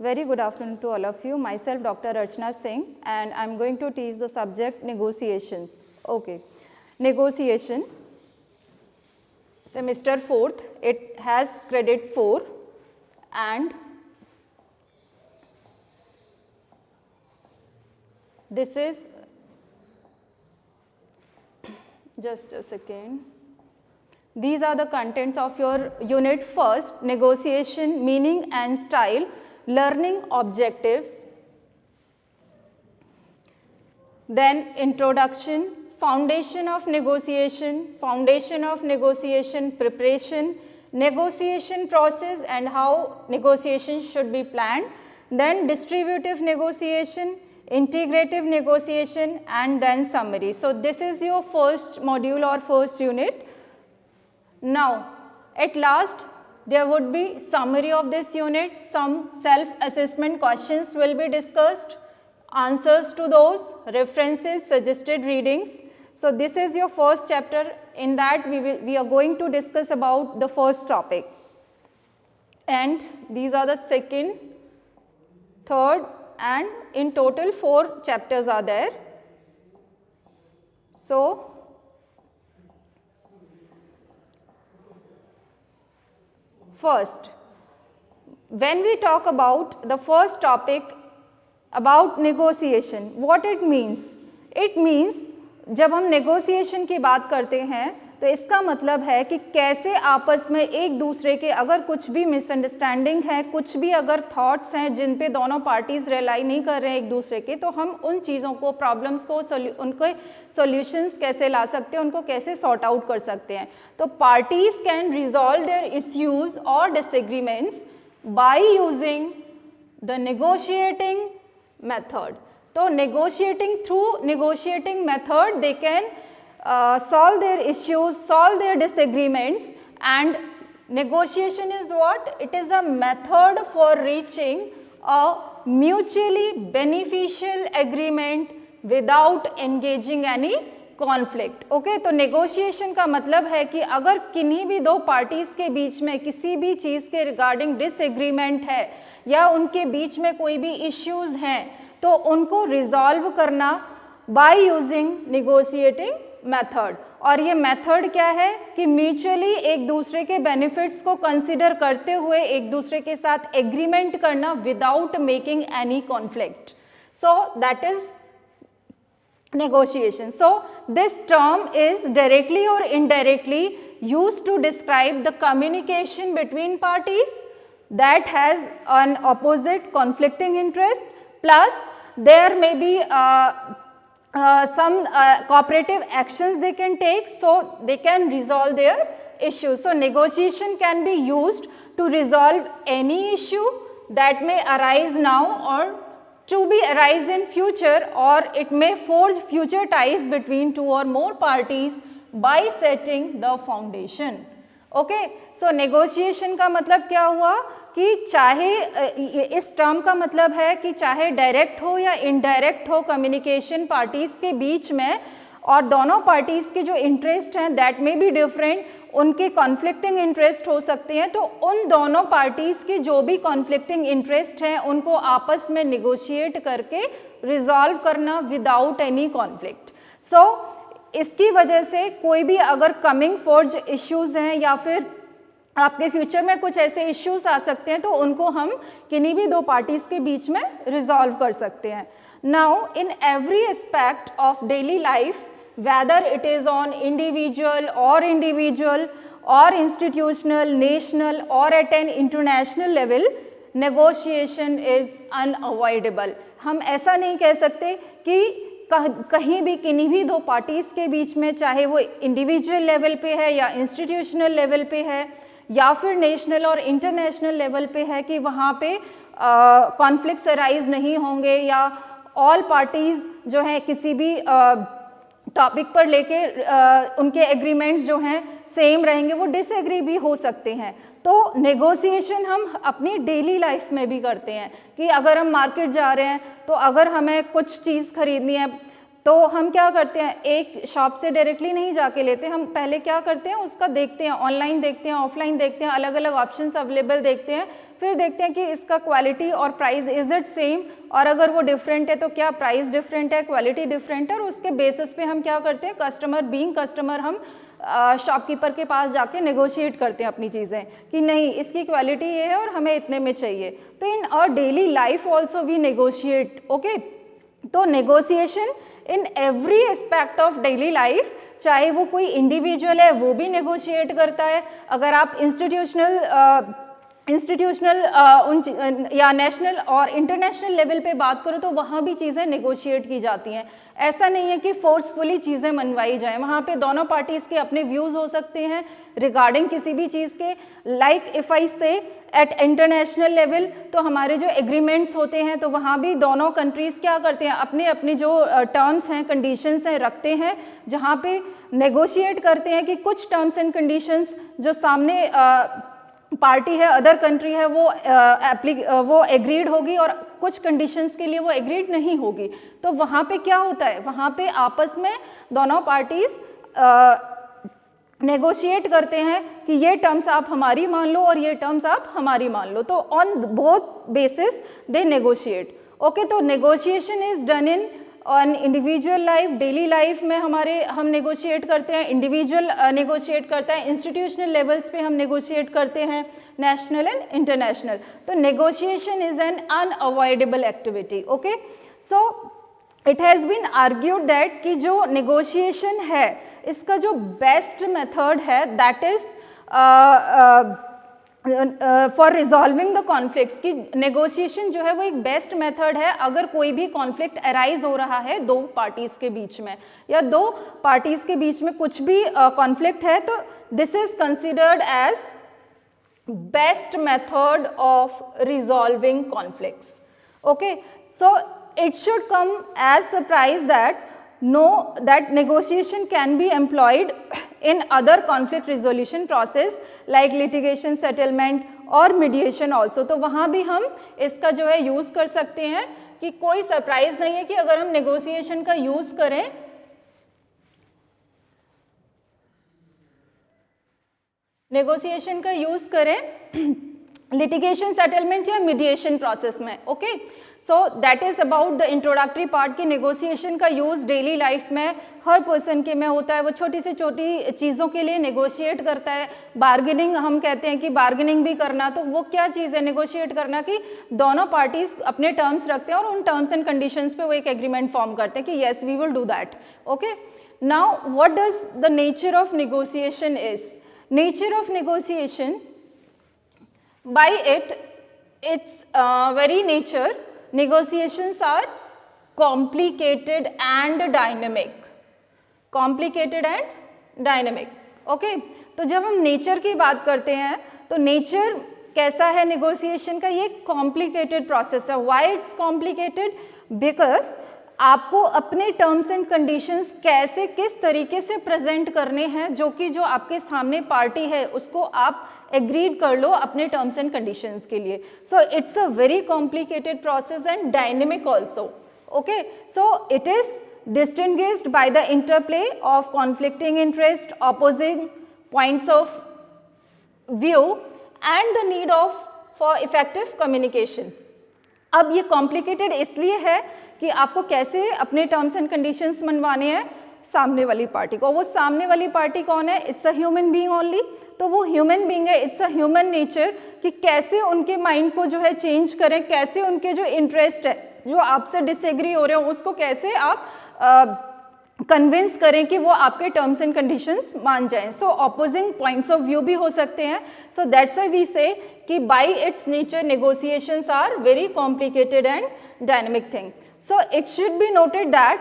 Very good afternoon to all of you. Myself Dr. Archana Singh and I am going to teach the subject negotiations. Okay, negotiation, semester 4th, it has credit 4 and this is, just a second. These are the contents of your unit first, negotiation, meaning and style, learning objectives, then introduction, foundation of negotiation preparation, negotiation process and how negotiation should be planned, then distributive negotiation, integrative negotiation and then summary. So this is your first module or first unit. Now, at last, there would be summary of this unit, some self-assessment questions will be discussed, answers to those, references, suggested readings. So this is your first chapter. In that we are going to discuss about the first topic. And these are the second, third and in total 4 chapters are there. So, first, when we talk about the first topic about negotiation, what it means? It means जब हम negotiation की बात करते हैं तो इसका मतलब है कि कैसे आपस में एक दूसरे के अगर कुछ भी मिसअंडरस्टैंडिंग है, कुछ भी अगर थॉट्स हैं जिन पे दोनों पार्टीज़ रिलाई नहीं कर रहे हैं एक दूसरे के, तो हम उन चीज़ों को, प्रॉब्लम्स को, उनके सॉल्यूशंस कैसे ला सकते हैं, उनको कैसे सॉर्ट आउट कर सकते हैं. तो parties can resolve their issues और disagreements by using the negotiating method. तो through negotiating method they can solve their issues, solve their disagreements, and negotiation is what? It is a method for reaching a mutually beneficial agreement without engaging any conflict. Okay, तो negotiation का मतलब है कि अगर किन्हीं भी दो parties के बीच में किसी भी चीज़ के regarding disagreement है या उनके बीच में कोई भी issues हैं तो उनको resolve करना by using negotiating मेथड. और ये मेथड क्या है कि म्यूचुअली एक दूसरे के बेनिफिट्स को कंसिडर करते हुए एक दूसरे के साथ एग्रीमेंट करना without making any conflict. So that is negotiation. So this term is directly और indirectly used to describe the communication between parties that has an opposite conflicting interest plus there may be some cooperative actions they can take so they can resolve their issues. So negotiation can be used to resolve any issue that may arise now or to be arise in future, or it may forge future ties between two or more parties by setting the foundation. Okay, so negotiation का मतलब क्या हुआ कि चाहे इस term का मतलब है कि चाहे डायरेक्ट हो या इनडायरेक्ट हो कम्युनिकेशन पार्टीज़ के बीच में, और दोनों पार्टीज़ के जो इंटरेस्ट हैं दैट मे बी डिफरेंट, उनके कॉन्फ्लिक्टिंग इंटरेस्ट हो सकते हैं, तो उन दोनों पार्टीज़ के जो भी कॉन्फ्लिक्टिंग इंटरेस्ट हैं उनको आपस में निगोशिएट करके रिजॉल्व करना विदाउट एनी कॉन्फ्लिक्ट. सो इसकी वजह से कोई भी अगर कमिंग फोर्ज इश्यूज़ हैं या फिर आपके फ्यूचर में कुछ ऐसे इश्यूज आ सकते हैं तो उनको हम किन्हीं भी दो पार्टीज़ के बीच में रिजॉल्व कर सकते हैं. Now in every aspect of daily life, whether it is on individual और इंस्टीट्यूशनल, नेशनल और at an international level, negotiation is unavoidable. हम ऐसा नहीं कह सकते कि कहीं भी किन्हीं भी दो पार्टीज़ के बीच में, चाहे वो इंडिविजुअल लेवल पे है या इंस्टीट्यूशनल लेवल पे है या फिर नेशनल और इंटरनेशनल लेवल पे है, कि वहाँ पे कॉन्फ्लिक्ट्स अराइज नहीं होंगे या ऑल पार्टीज़ जो हैं किसी भी टॉपिक पर लेके उनके एग्रीमेंट्स जो हैं सेम रहेंगे, वो डिसएग्री भी हो सकते हैं. तो नेगोशिएशन हम अपनी डेली लाइफ में भी करते हैं कि अगर हम मार्केट जा रहे हैं तो अगर हमें कुछ चीज़ खरीदनी है तो हम क्या करते हैं, एक शॉप से डायरेक्टली नहीं जाके लेते, हम पहले क्या करते हैं उसका देखते हैं, ऑनलाइन देखते हैं, ऑफलाइन देखते हैं, अलग अलग ऑप्शंस अवेलेबल देखते हैं, फिर देखते हैं कि इसका क्वालिटी और प्राइस इज इट सेम, और अगर वो डिफरेंट है तो क्या प्राइस डिफरेंट है, क्वालिटी डिफरेंट है, और उसके बेसिस पे हम क्या करते हैं, कस्टमर बीइंग कस्टमर हम शॉपकीपर के पास जाके नेगोशिएट करते हैं अपनी चीज़ें कि नहीं इसकी क्वालिटी ये है और हमें इतने में चाहिए। तो in our daily life also we negotiate, okay. तो negotiation in every aspect of daily life, चाहे वो कोई इंडिविजुअल है वो भी नेगोशिएट करता है, अगर आप इंस्टीट्यूशनल या नेशनल और इंटरनेशनल लेवल पे बात करो तो वहाँ भी चीज़ें नेगोशिएट की जाती हैं। ऐसा नहीं है कि फोर्सफुली चीज़ें मनवाई जाएं, वहाँ पे दोनों पार्टीज़ के अपने व्यूज़ हो सकते हैं रिगार्डिंग किसी भी चीज़ के। लाइक इफ़ आई से एट इंटरनेशनल लेवल, तो हमारे जो एग्रीमेंट्स होते हैं तो वहाँ भी दोनों कंट्रीज़ क्या करते हैं, अपने अपने जो टर्म्स हैं कंडीशंस हैं रखते हैं, जहाँ पे नेगोशिएट करते हैं कि कुछ टर्म्स एंड कंडीशंस जो सामने पार्टी है, अदर कंट्री है, वो एग्रीड होगी और कुछ कंडीशंस के लिए वो एग्रीड नहीं होगी। तो वहाँ पे क्या होता है, वहाँ पे आपस में दोनों पार्टीज नेगोशिएट करते हैं कि ये टर्म्स आप हमारी मान लो और ये टर्म्स आप हमारी मान लो। तो on both basis they negotiate, okay. तो negotiation is done in on individual life, daily life में हम नेगोशिएट करते हैं, इंडिविजुअल नेगोशिएट करता है, इंस्टीट्यूशनल लेवल्स पे हम नेगोशिएट करते हैं, नेशनल एंड इंटरनेशनल। तो negotiation is an unavoidable activity, okay. So it has been argued that कि जो नेगोशिएशन है इसका जो बेस्ट मेथड है that is for resolving the conflicts, की नेगोशिएशन जो है वो एक बेस्ट मेथड है अगर कोई भी कॉन्फ्लिक्ट अराइज हो रहा है दो पार्टीज़ के बीच में, या दो पार्टीज़ के बीच में कुछ भी कॉन्फ्लिक्ट है, तो this is considered as best method of resolving conflicts, okay. So it should come as surprise that negotiation can be employed in other conflict resolution process like litigation settlement और mediation also। तो वहाँ भी हम इसका जो है use कर सकते हैं, कि कोई सरप्राइज नहीं है कि अगर हम नेगोशिएशन का यूज़ करें लिटिगेशन सेटलमेंट या मीडिएशन प्रोसेस में, okay. So that is about the introductory part की नेगोशिएशन का यूज़ डेली लाइफ में हर पर्सन के में होता है, वो छोटी से छोटी चीज़ों के लिए नेगोशिएट करता है। बार्गेनिंग हम कहते हैं कि बार्गेनिंग भी करना, तो वो क्या चीज़ है नेगोशिएट करना, कि दोनों पार्टीज अपने टर्म्स रखते हैं और उन टर्म्स एंड कंडीशंस पे वो एक एग्रीमेंट फॉर्म करते हैं कि yes we will do that, okay. Now what does the nature of negotiation is, nature of negotiation by its very nature, negotiations are complicated and dynamic, okay। तो जब हम nature की बात करते हैं तो नेचर कैसा है नेगोशिएशन का, ये कॉम्प्लिकेटेड प्रोसेस है। व्हाई इट्स कॉम्प्लिकेटेड, बिकॉज आपको अपने टर्म्स एंड कंडीशंस कैसे किस तरीके से प्रेजेंट करने हैं, जो कि जो आपके सामने पार्टी है उसको आप एग्रीड कर लो अपने टर्म्स एंड कंडीशंस के लिए। So it's a very complicated process and dynamic also, okay. So it is distinguished by the interplay of conflicting interest, opposing points of view and the need of for effective communication. अब ये complicated इसलिए है कि आपको कैसे अपने terms and conditions मनवाने हैं सामने वाली पार्टी को। वो सामने वाली पार्टी कौन है, it's a human being only. तो वो ह्यूमन बीइंग है, इट्स अ ह्यूमन नेचर, कि कैसे उनके माइंड को जो है चेंज करें, कैसे उनके जो इंटरेस्ट है जो आपसे डिसएग्री हो रहे हो उसको कैसे आप कन्विंस करें कि वो आपके टर्म्स एंड कंडीशंस मान जाएं। सो ऑपोजिंग पॉइंट्स ऑफ व्यू भी हो सकते हैं। सो दैट्स व्हाई वी से कि by its nature negotiations are very complicated and dynamic thing. So it should be noted that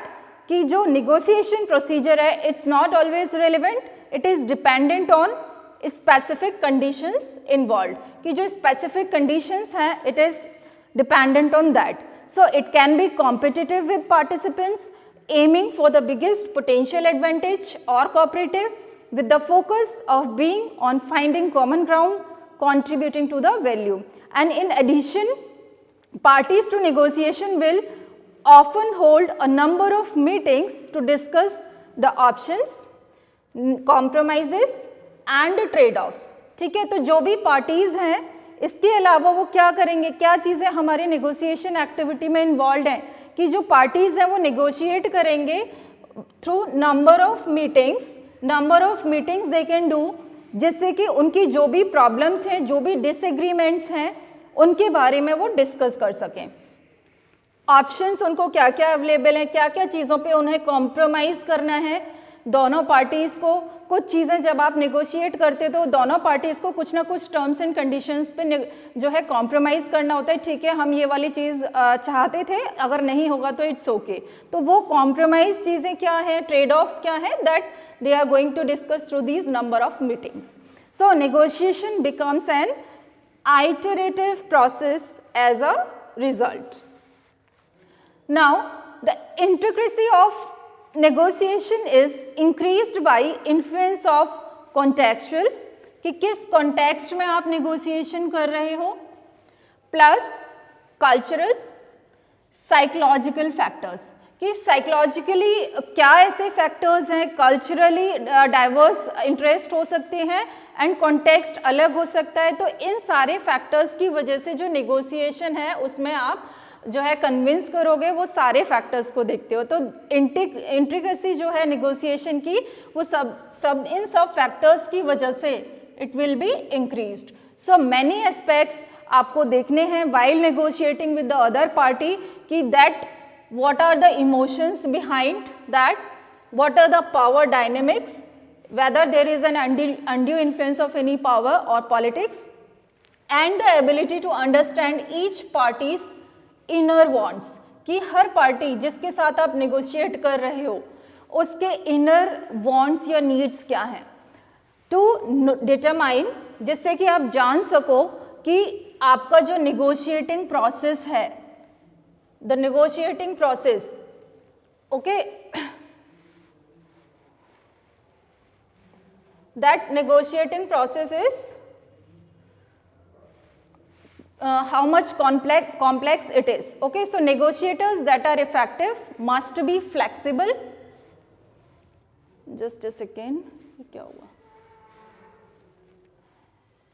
कि जो नेगोशिएशन प्रोसीजर है it's not always relevant, it is dependent on specific conditions involve, कि जो specific conditions हैं it is dependent on that. So it can be competitive with participants aiming for the biggest potential advantage, or cooperative with the focus of being on finding common ground, contributing to the value. And in addition, parties to negotiation will often hold a number of meetings to discuss the options, compromises and trade-offs, ठीक है। तो जो भी parties हैं इसके अलावा वो क्या करेंगे, क्या चीज़ें हमारे नेगोशिएशन एक्टिविटी में इन्वॉल्व हैं कि जो पार्टीज़ हैं वो नेगोशिएट करेंगे through number of meetings they can do, जिससे कि उनकी जो भी प्रॉब्लम्स हैं, जो भी डिसएग्रीमेंट्स हैं, उनके बारे में वो डिस्कस कर सकें। ऑप्शंस उनको क्या क्या अवेलेबल हैं, क्या क्या चीज़ों पे उन्हें कॉम्प्रोमाइज़ करना है दोनों पार्टीज़ को। कुछ चीज़ें जब आप नेगोशिएट करते तो दोनों पार्टीज़ को कुछ ना कुछ टर्म्स एंड कंडीशंस पे जो है कॉम्प्रोमाइज़ करना होता है। ठीक है, हम ये वाली चीज़ चाहते थे, अगर नहीं होगा तो इट्स ओके। तो वो कॉम्प्रोमाइज़ चीज़ें क्या है, ट्रेड ऑफ्स क्या है, that they are going to discuss through these number of meetings. So negotiation becomes an iterative process as a result. Now the intricacy of negotiation is increased by influence of contextual, कि किस context में आप negotiation कर रहे हो, plus cultural, psychological factors, कि psychologically क्या ऐसे फैक्टर्स हैं, कल्चरली डाइवर्स इंटरेस्ट हो सकते हैं एंड कॉन्टेक्स्ट अलग हो सकता है। तो इन सारे फैक्टर्स की वजह से जो नेगोशिएशन है उसमें आप जो है कन्विंस करोगे, वो सारे फैक्टर्स को देखते हो। तो इंट्रिकेसी जो है नेगोशिएशन की, वो इन सब फैक्टर्स की वजह से it will be increased. So many aspects आपको देखने हैं while negotiating with the other party, कि that what are the emotions behind that, what are the power dynamics, whether there is an undue influence of any power or politics, and the ability to understand each party's inner wants, कि हर party जिसके साथ आप negotiate कर रहे हो उसके inner wants या needs क्या हैं, to determine, जिससे कि आप जान सको कि आपका जो negotiating process है, the negotiating process, okay, that negotiating process is how much complex it is. Okay, so negotiators that are effective must be flexible. Just a second, क्या हुआ?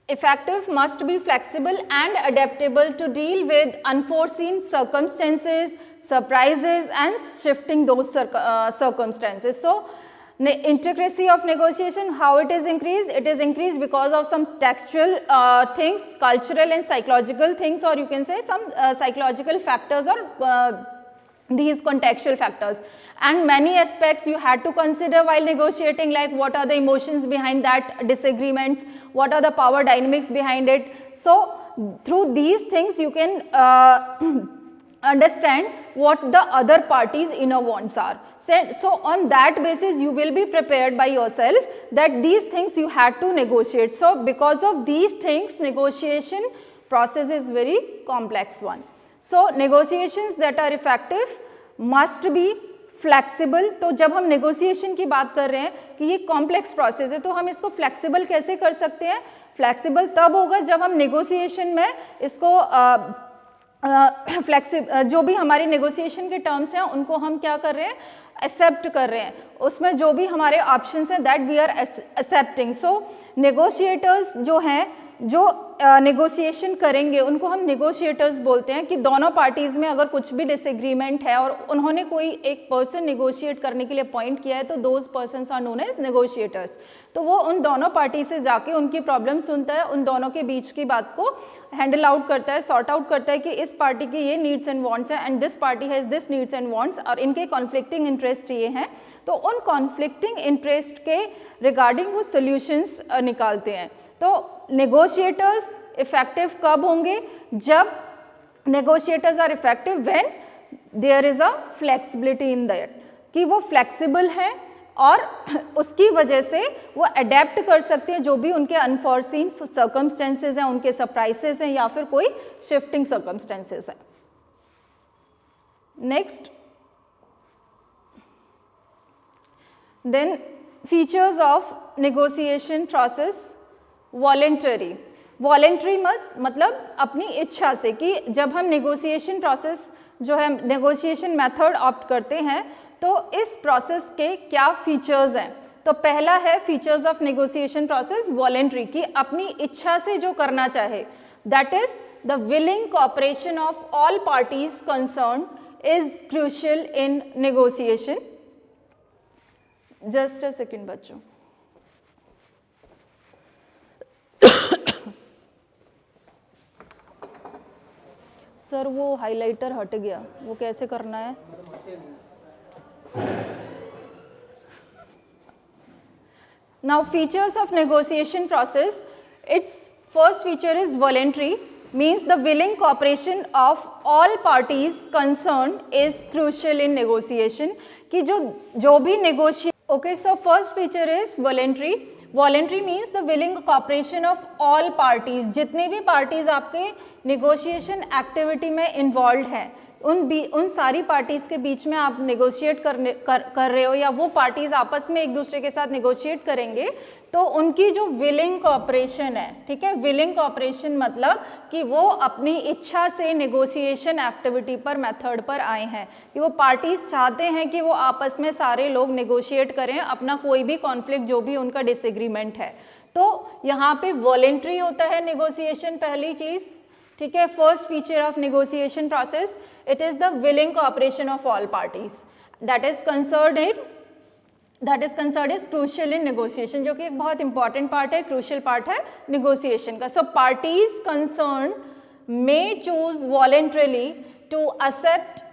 Effective must be flexible and adaptable to deal with unforeseen circumstances, surprises and shifting those circumstances. So intricacy of negotiation, how it is increased? It is increased because of some textual things, cultural and psychological things, or you can say some psychological factors or these contextual factors. And many aspects you had to consider while negotiating, like what are the emotions behind that disagreements, what are the power dynamics behind it. So through these things you can understand what the other party's inner wants are. So on that basis you will be prepared by yourself that these things you had to negotiate. So because of these things, negotiation process is very complex one. So negotiations that are effective must be flexible. तो जब हम negotiation की बात कर रहे हैं कि ये कॉम्प्लेक्स प्रोसेस है, तो हम इसको फ्लैक्सिबल कैसे कर सकते हैं? फ्लैक्सिबल तब होगा जब हम नेगोशिएशन में इसको जो भी हमारी नेगोशिएशन के टर्म्स हैं उनको हम क्या कर रहे हैं, एक्सेप्ट कर रहे हैं, उसमें जो भी हमारे ऑप्शंस हैं that we are accepting. So negotiators जो हैं, जो नेगोशिएशन करेंगे उनको हम नेगोशिएटर्स बोलते हैं। कि दोनों पार्टीज़ में अगर कुछ भी डिसएग्रीमेंट है और उन्होंने कोई एक पर्सन नेगोशिएट करने के लिए अपॉइंट किया है, तो those persons are known as negotiators. तो वो उन दोनों पार्टी से जाके उनकी प्रॉब्लम सुनता है, उन दोनों के बीच की बात को हैंडल आउट करता है, सॉर्ट आउट करता है कि इस पार्टी की ये नीड्स एंड वांट्स हैं and this party has this needs and wants, और इनके कॉन्फ्लिक्टिंग इंटरेस्ट ये हैं। तो उन कॉन्फ्लिक्टिंग इंटरेस्ट के रिगार्डिंग वो सोल्यूशंस निकालते हैं। तो नेगोशिएटर्स इफेक्टिव कब होंगे? जब negotiators are effective when there is a flexibility in that, कि वो फ्लेक्सिबल है और उसकी वजह से वो अडेप्ट कर सकते हैं जो भी उनके अनफॉर्सीन सर्कमस्टेंसेज हैं, उनके सरप्राइजेस हैं या फिर कोई शिफ्टिंग सर्कमस्टेंसेज हैं। Next, then features of negotiation process. Voluntary, voluntary मतलब अपनी इच्छा से, कि जब हम नेगोशिएशन प्रोसेस जो है नेगोशिएशन मेथड ऑप्ट करते हैं तो इस प्रोसेस के क्या फीचर्स हैं। तो पहला है features of negotiation process voluntary, कि अपनी इच्छा से जो करना चाहे। That is, the willing cooperation of all parties concerned is crucial in negotiation. Just a second बच्चों. सर वो हाइलाइटर हट गया, वो कैसे करना है? Now features of negotiation process, its first feature is voluntary, means the willing cooperation of all parties concerned is crucial in negotiation. कि जो भी negotiate, okay, so first feature is voluntary. Voluntary means the willing cooperation of all parties. जितनी भी parties आपके negotiation activity में involved हैं, उन सारी पार्टीज़ के बीच में आप नेगोशिएट कर रहे हो या वो पार्टीज़ आपस में एक दूसरे के साथ नेगोशिएट करेंगे, तो उनकी जो विलिंग कॉपरेशन है, ठीक है, विलिंग कॉपरेशन मतलब कि वो अपनी इच्छा से नेगोशिएशन एक्टिविटी पर, मेथड पर आए हैं, कि वो पार्टीज़ चाहते हैं कि वो आपस में सारे लोग नेगोशिएट करें अपना कोई भी कॉन्फ्लिक्ट, जो भी उनका डिसएग्रीमेंट है. तो यहाँ पे वॉलेंट्री होता है नेगोशिएशन, पहली चीज़, ठीक है. First feature of negotiation process, it is the willing cooperation of all parties that is concerned is crucial in negotiation, जो कि एक बहुत important part है, crucial part है negotiation का. So parties concerned may choose voluntarily to accept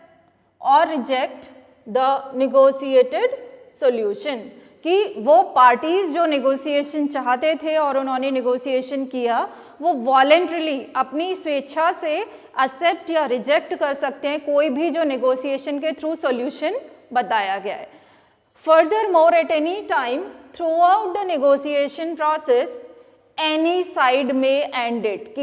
or reject the negotiated solution. कि वो parties जो नेगोशिएशन चाहते थे और उन्होंने नेगोशिएशन किया, वो वॉलेंट्रली अपनी स्वेच्छा से एक्सेप्ट या रिजेक्ट कर सकते हैं कोई भी जो नेगोशिएशन के थ्रू सॉल्यूशन बताया गया है. Further more, at any time through out the negotiation process any side में एंड इट,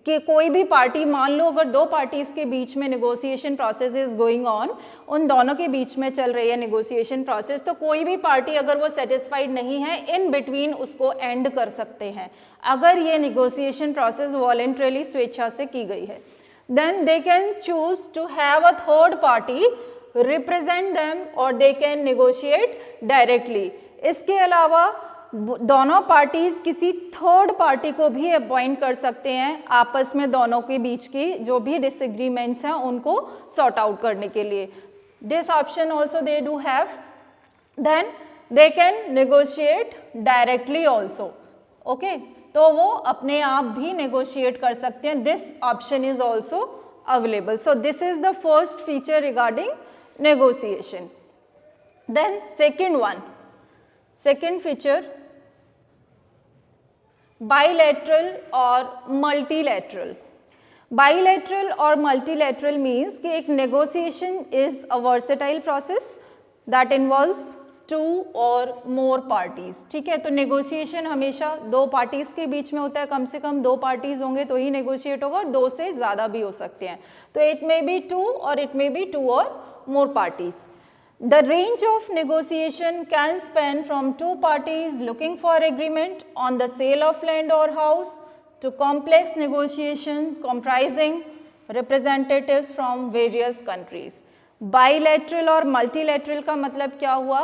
कि कोई भी पार्टी, मान लो अगर दो पार्टीज के बीच में negotiation process is going on, उन दोनों के बीच में चल रही है नेगोशिएशन प्रोसेस, तो कोई भी पार्टी अगर वो सेटिस्फाइड नहीं है, इन बिटवीन उसको एंड कर सकते हैं अगर ये नेगोशिएशन प्रोसेस वॉलेंट्रली, स्वेच्छा से की गई है. Then they can choose to have a third party represent them और दे कैन नेगोशिएट डायरेक्टली. इसके अलावा दोनों पार्टीज किसी थर्ड पार्टी को भी अपॉइंट कर सकते हैं आपस में दोनों के बीच की जो भी डिसएग्रीमेंट्स हैं उनको सॉर्ट आउट करने के लिए. This option also they do have. Then they can negotiate directly also. Okay, तो वो अपने आप भी नेगोशिएट कर सकते हैं. This option is also available. So this is the first feature regarding negotiation. Then second one, second feature, bilateral और multilateral. Bilateral और multilateral means कि एक negotiation is a versatile process that involves two or more parties. ठीक है, तो negotiation हमेशा दो parties के बीच में होता है, कम से कम दो parties होंगे तो ही negotiate होगा, दो से ज़्यादा भी हो सकते हैं. तो it may be two or it may be two or more parties. The range of negotiation can span from two parties looking for agreement on the sale of land or house to complex negotiation comprising representatives from various countries. Bilateral और multilateral का मतलब क्या हुआ?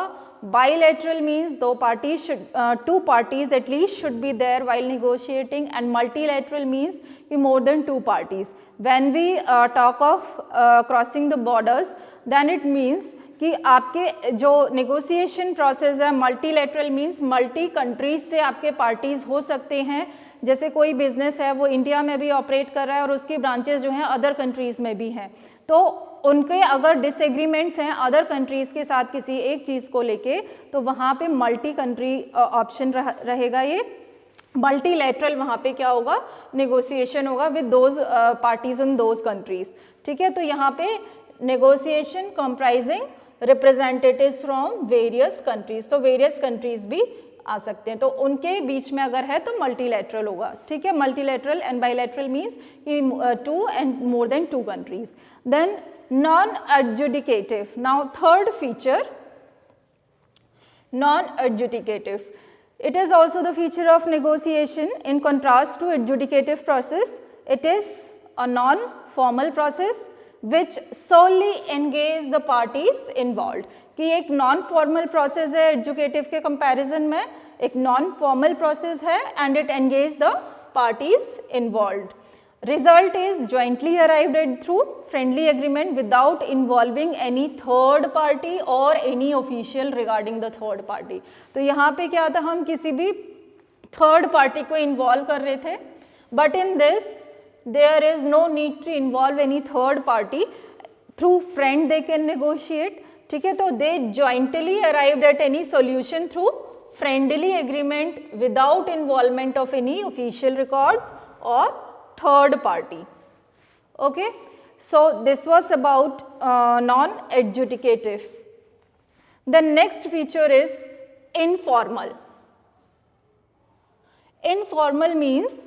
Bilateral means two parties at least should be there while negotiating, and multilateral means more than two parties. When we talk of crossing the borders, then it means कि आपके जो negotiation process है, multilateral means multi countries से आपके parties हो सकते हैं. जैसे कोई बिजनेस है वो इंडिया में भी ऑपरेट कर रहा है और उसकी ब्रांचेस जो हैं अदर कंट्रीज़ में भी हैं, तो उनके अगर डिसएग्रीमेंट्स हैं अदर कंट्रीज़ के साथ किसी एक चीज़ को लेके, तो वहाँ पे मल्टी कंट्री ऑप्शन रहेगा. ये मल्टीलेटरल वहाँ पे क्या होगा, नेगोशिएशन होगा with those parties in those countries. ठीक है, तो यहाँ पे negotiation comprising representatives from various countries, तो वेरियस कंट्रीज भी आ सकते हैं, तो उनके बीच में अगर है तो मल्टीलेटरल होगा. ठीक है, multilateral and bilateral means two and more than two countries. Then non adjudicative. Now third feature, non adjudicative. It is also the feature of negotiation. In contrast to adjudicative process, it is a non-formal process which solely engage the parties involved. कि एक non-formal process है adjudicative के comparison में, एक non-formal process है and it engage the parties involved. Result is jointly arrived at through friendly agreement without involving any third party or any official regarding the third party. तो यहाँ पे क्या था, हम किसी भी थर्ड पार्टी को इन्वॉल्व कर रहे थे, but in this there is no need to involve any third party, through friend they can negotiate. ठीक है, तो they jointly arrived at any solution through friendly agreement without involvement of any official records और third party. Okay, so this was about non-adjudicative. The next feature is informal. Informal means,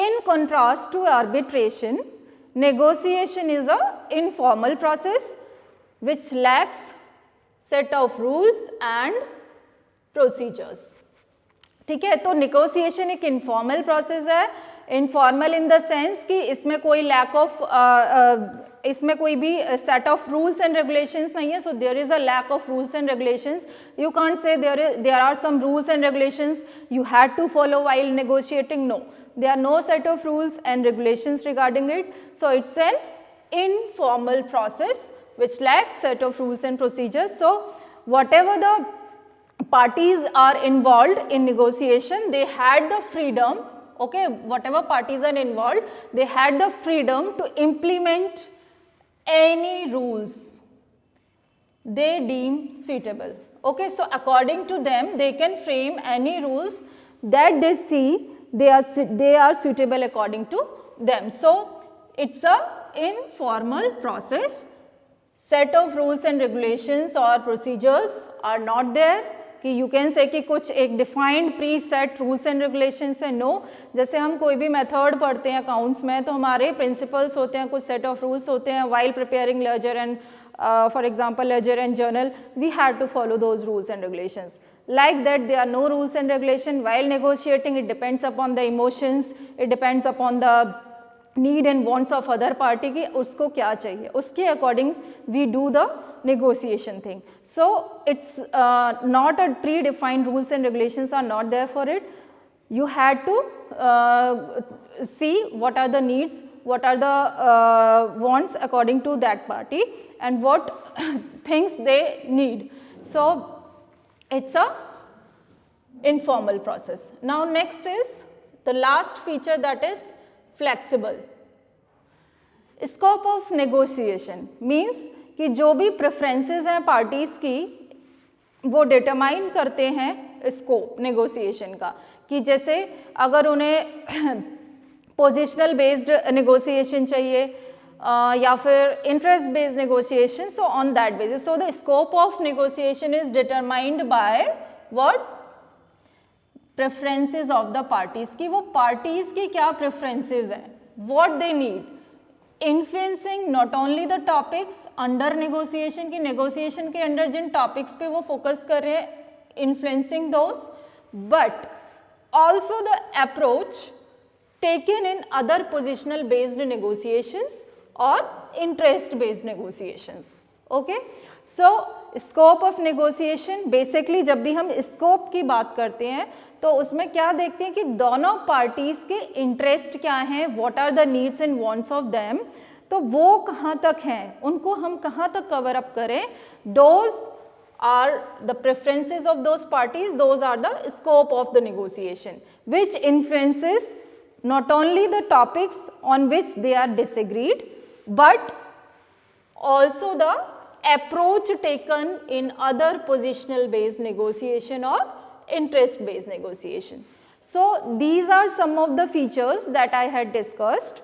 in contrast to arbitration, negotiation is a informal process which lacks set of rules and procedures. ठीक है, तो negotiation एक informal process है. Informal in the sense कि इसमें कोई lack of इसमें कोई भी set of rules and regulations नहीं है. So there is a lack of rules and regulations. You can't say there are some rules and regulations you had to follow while negotiating. No, there are no set of rules and regulations regarding it. So it's an informal process which lacks set of rules and procedures. So whatever the parties are involved in negotiation, they had the freedom. Okay, whatever parties are involved, they had the freedom to implement any rules they deem suitable. Okay, so according to them, they can frame any rules that they see they are suitable according to them. So it's a informal process. Set of rules and regulations or procedures are not there. कि you can say कि कुछ एक defined pre set rules and regulations है. No, जैसे हम कोई भी method पढ़ते हैं अकाउंट्स में तो हमारे प्रिंसिपल्स होते हैं, कुछ सेट ऑफ रूल्स होते हैं. While preparing ledger and for example ledger and journal, we had to follow those rules and regulations. Like that, there are no rules and regulation. While negotiating, it depends upon the emotions, it depends upon the need and wants of other party कि उसको क्या चाहिए, उसके according we do the negotiation thing. So it's not a predefined rules and regulations are not there for it. You had to see what are the needs, what are the wants according to that party and what things they need. So it's a informal process. Now next is the last feature, that is flexible. Scope of negotiation means कि जो भी preferences हैं parties की वो determine करते हैं scope negotiation का. कि जैसे अगर उन्हें पोजिशनल बेस्ड नेगोशिएशन चाहिए या फिर interest based negotiation, so on that basis. So the scope of negotiation is determined by what, preferences of the parties. की वो पार्टीज की क्या प्रेफरेंसेस हैं, what they need, influencing not only the topics under negotiation, की negotiation के under जिन topics पे वो focus कर रहे हैं, influencing those, but also the approach taken in other positional based negotiations or interest based negotiations. Okay, so scope of negotiation basically जब भी हम scope की बात करते हैं तो उसमें क्या देखते हैं कि दोनों parties के interest क्या हैं, what are the needs and wants of them, तो वो कहाँ तक हैं, उनको हम कहाँ तक cover up करें, those are the preferences of those parties, those are the scope of the negotiation, which influences not only the topics on which they are disagreed, but also the approach taken in other positional based negotiation or interest based negotiation. So these are some of the features that I had discussed,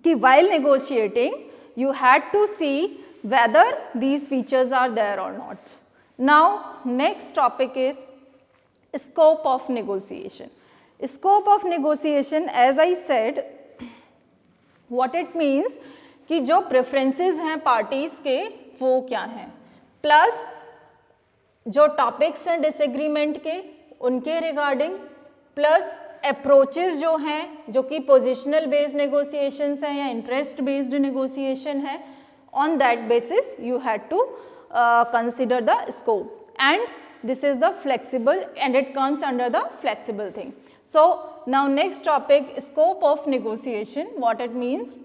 कि while negotiating you had to see whether these features are there or not. Now next topic is scope of negotiation. Scope of negotiation, as I said, what it means कि जो preferences हैं parties के वो क्या हैं, plus जो topics हैं disagreement के उनके regarding, plus approaches जो हैं जो कि positional based negotiations हैं या interest based negotiation है, on that basis you had to consider the scope, and this is the flexible and it comes under the flexible thing. So now next topic, scope of negotiation, what it means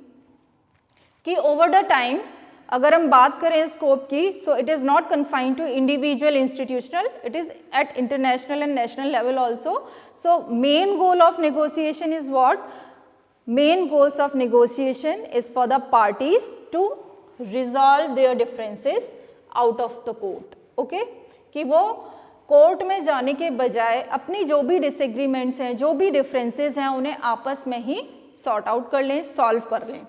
कि over the time अगर हम बात करें scope की, so it is not confined to individual institutional, it is at international and national level also. So main goal of negotiation is what? Main goals of negotiation is for the parties to resolve their differences out of the court. Okay? कि वो court में जाने के बजाय अपनी जो भी disagreements हैं, जो भी डिफरेंसेस हैं, उन्हें आपस में ही सॉर्ट आउट कर लें, सॉल्व कर लें.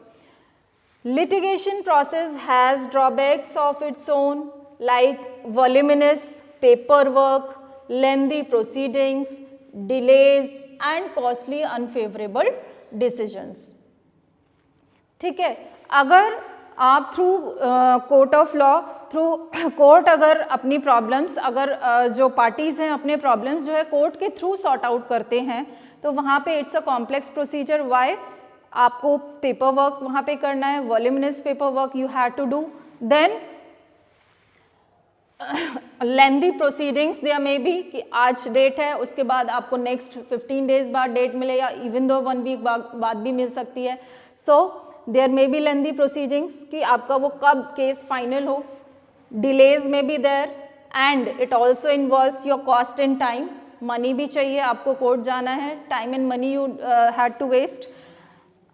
Litigation process has drawbacks of its own like voluminous paperwork, lengthy proceedings, delays and costly unfavorable decisions. ठीक है, अगर आप through court of law, through court अगर अपनी प्रॉब्लम्स, अगर जो पार्टीज़ हैं अपने प्रॉब्लम्स जो है कोर्ट के थ्रू सॉर्ट आउट करते हैं, तो वहाँ पे it's a complex procedure. Why? आपको पेपर वर्क वहाँ पे करना है, voluminous paper work you have to do. Then lengthy proceedings there may be कि आज डेट है, उसके बाद आपको नेक्स्ट 15 डेज बाद डेट मिले या इवन दो 1 वीक बाद भी मिल सकती है. So there may be lengthy proceedings कि आपका वो कब केस फाइनल हो. Delays may be there and it also involves your cost and time. Money भी चाहिए, आपको कोर्ट जाना है, time and money you had to waste.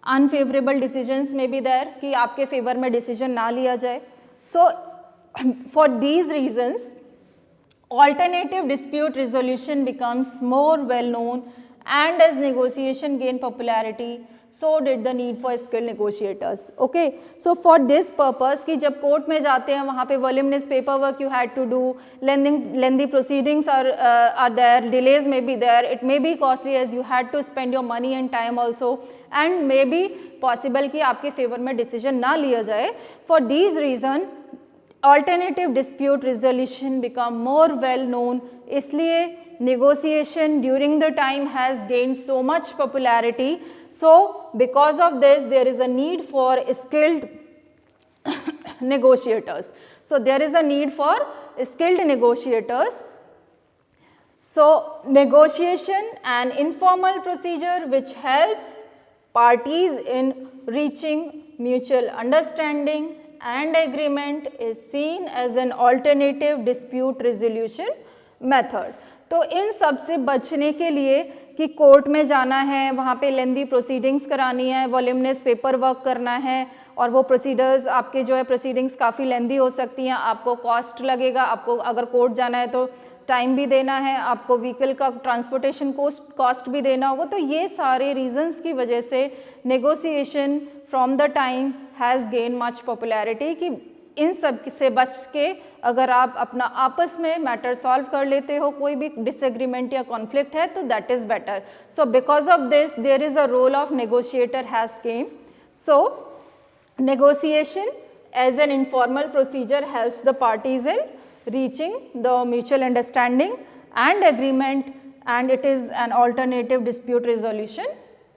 Unfavourable decisions may be there कि आपके फेवर में डिसीजन ना लिया जाए. So for these reasons alternative dispute resolution becomes more well known, and as negotiation gained popularity, so did the need for skilled negotiators. Okay, so for this purpose कि जब court में जाते हैं वहाँ पे voluminous paperwork you had to do, lengthy proceedings are there, delays may be there, it may be costly as you had to spend your money and time also, and may be possible कि आपके favour में decision ना लिया जाए. For these reason alternative dispute resolution become more well known. इसलिए negotiation during the time has gained so much popularity. So because of this there is a need for skilled negotiators. So there is a need for skilled negotiators. So negotiation, an informal procedure which helps parties in reaching mutual understanding and agreement, is seen as an alternative dispute resolution method. तो इन सब से बचने के लिए कि court में जाना है, वहाँ पे लेंदी प्रोसीडिंग्स करानी है, वॉल्यूमिनस पेपर वर्क करना है, और वो प्रोसीडर्स आपके जो है प्रोसीडिंग्स काफ़ी लेंदी हो सकती हैं, आपको कॉस्ट लगेगा, आपको अगर कोर्ट जाना है तो टाइम भी देना है, आपको व्हीकल का ट्रांसपोर्टेशन कॉस्ट भी देना होगा. तो ये सारे रीजंस की वजह से negotiation from the time has gain much popularity कि इन सब से बच के अगर आप अपना आपस में मैटर सॉल्व कर लेते हो, कोई भी डिसएग्रीमेंट या कॉन्फ्लिक्ट है तो that is better. So because of this there is a role of negotiator has came. So negotiation as an informal procedure helps the parties in reaching the mutual understanding and agreement, and it is an alternative dispute resolution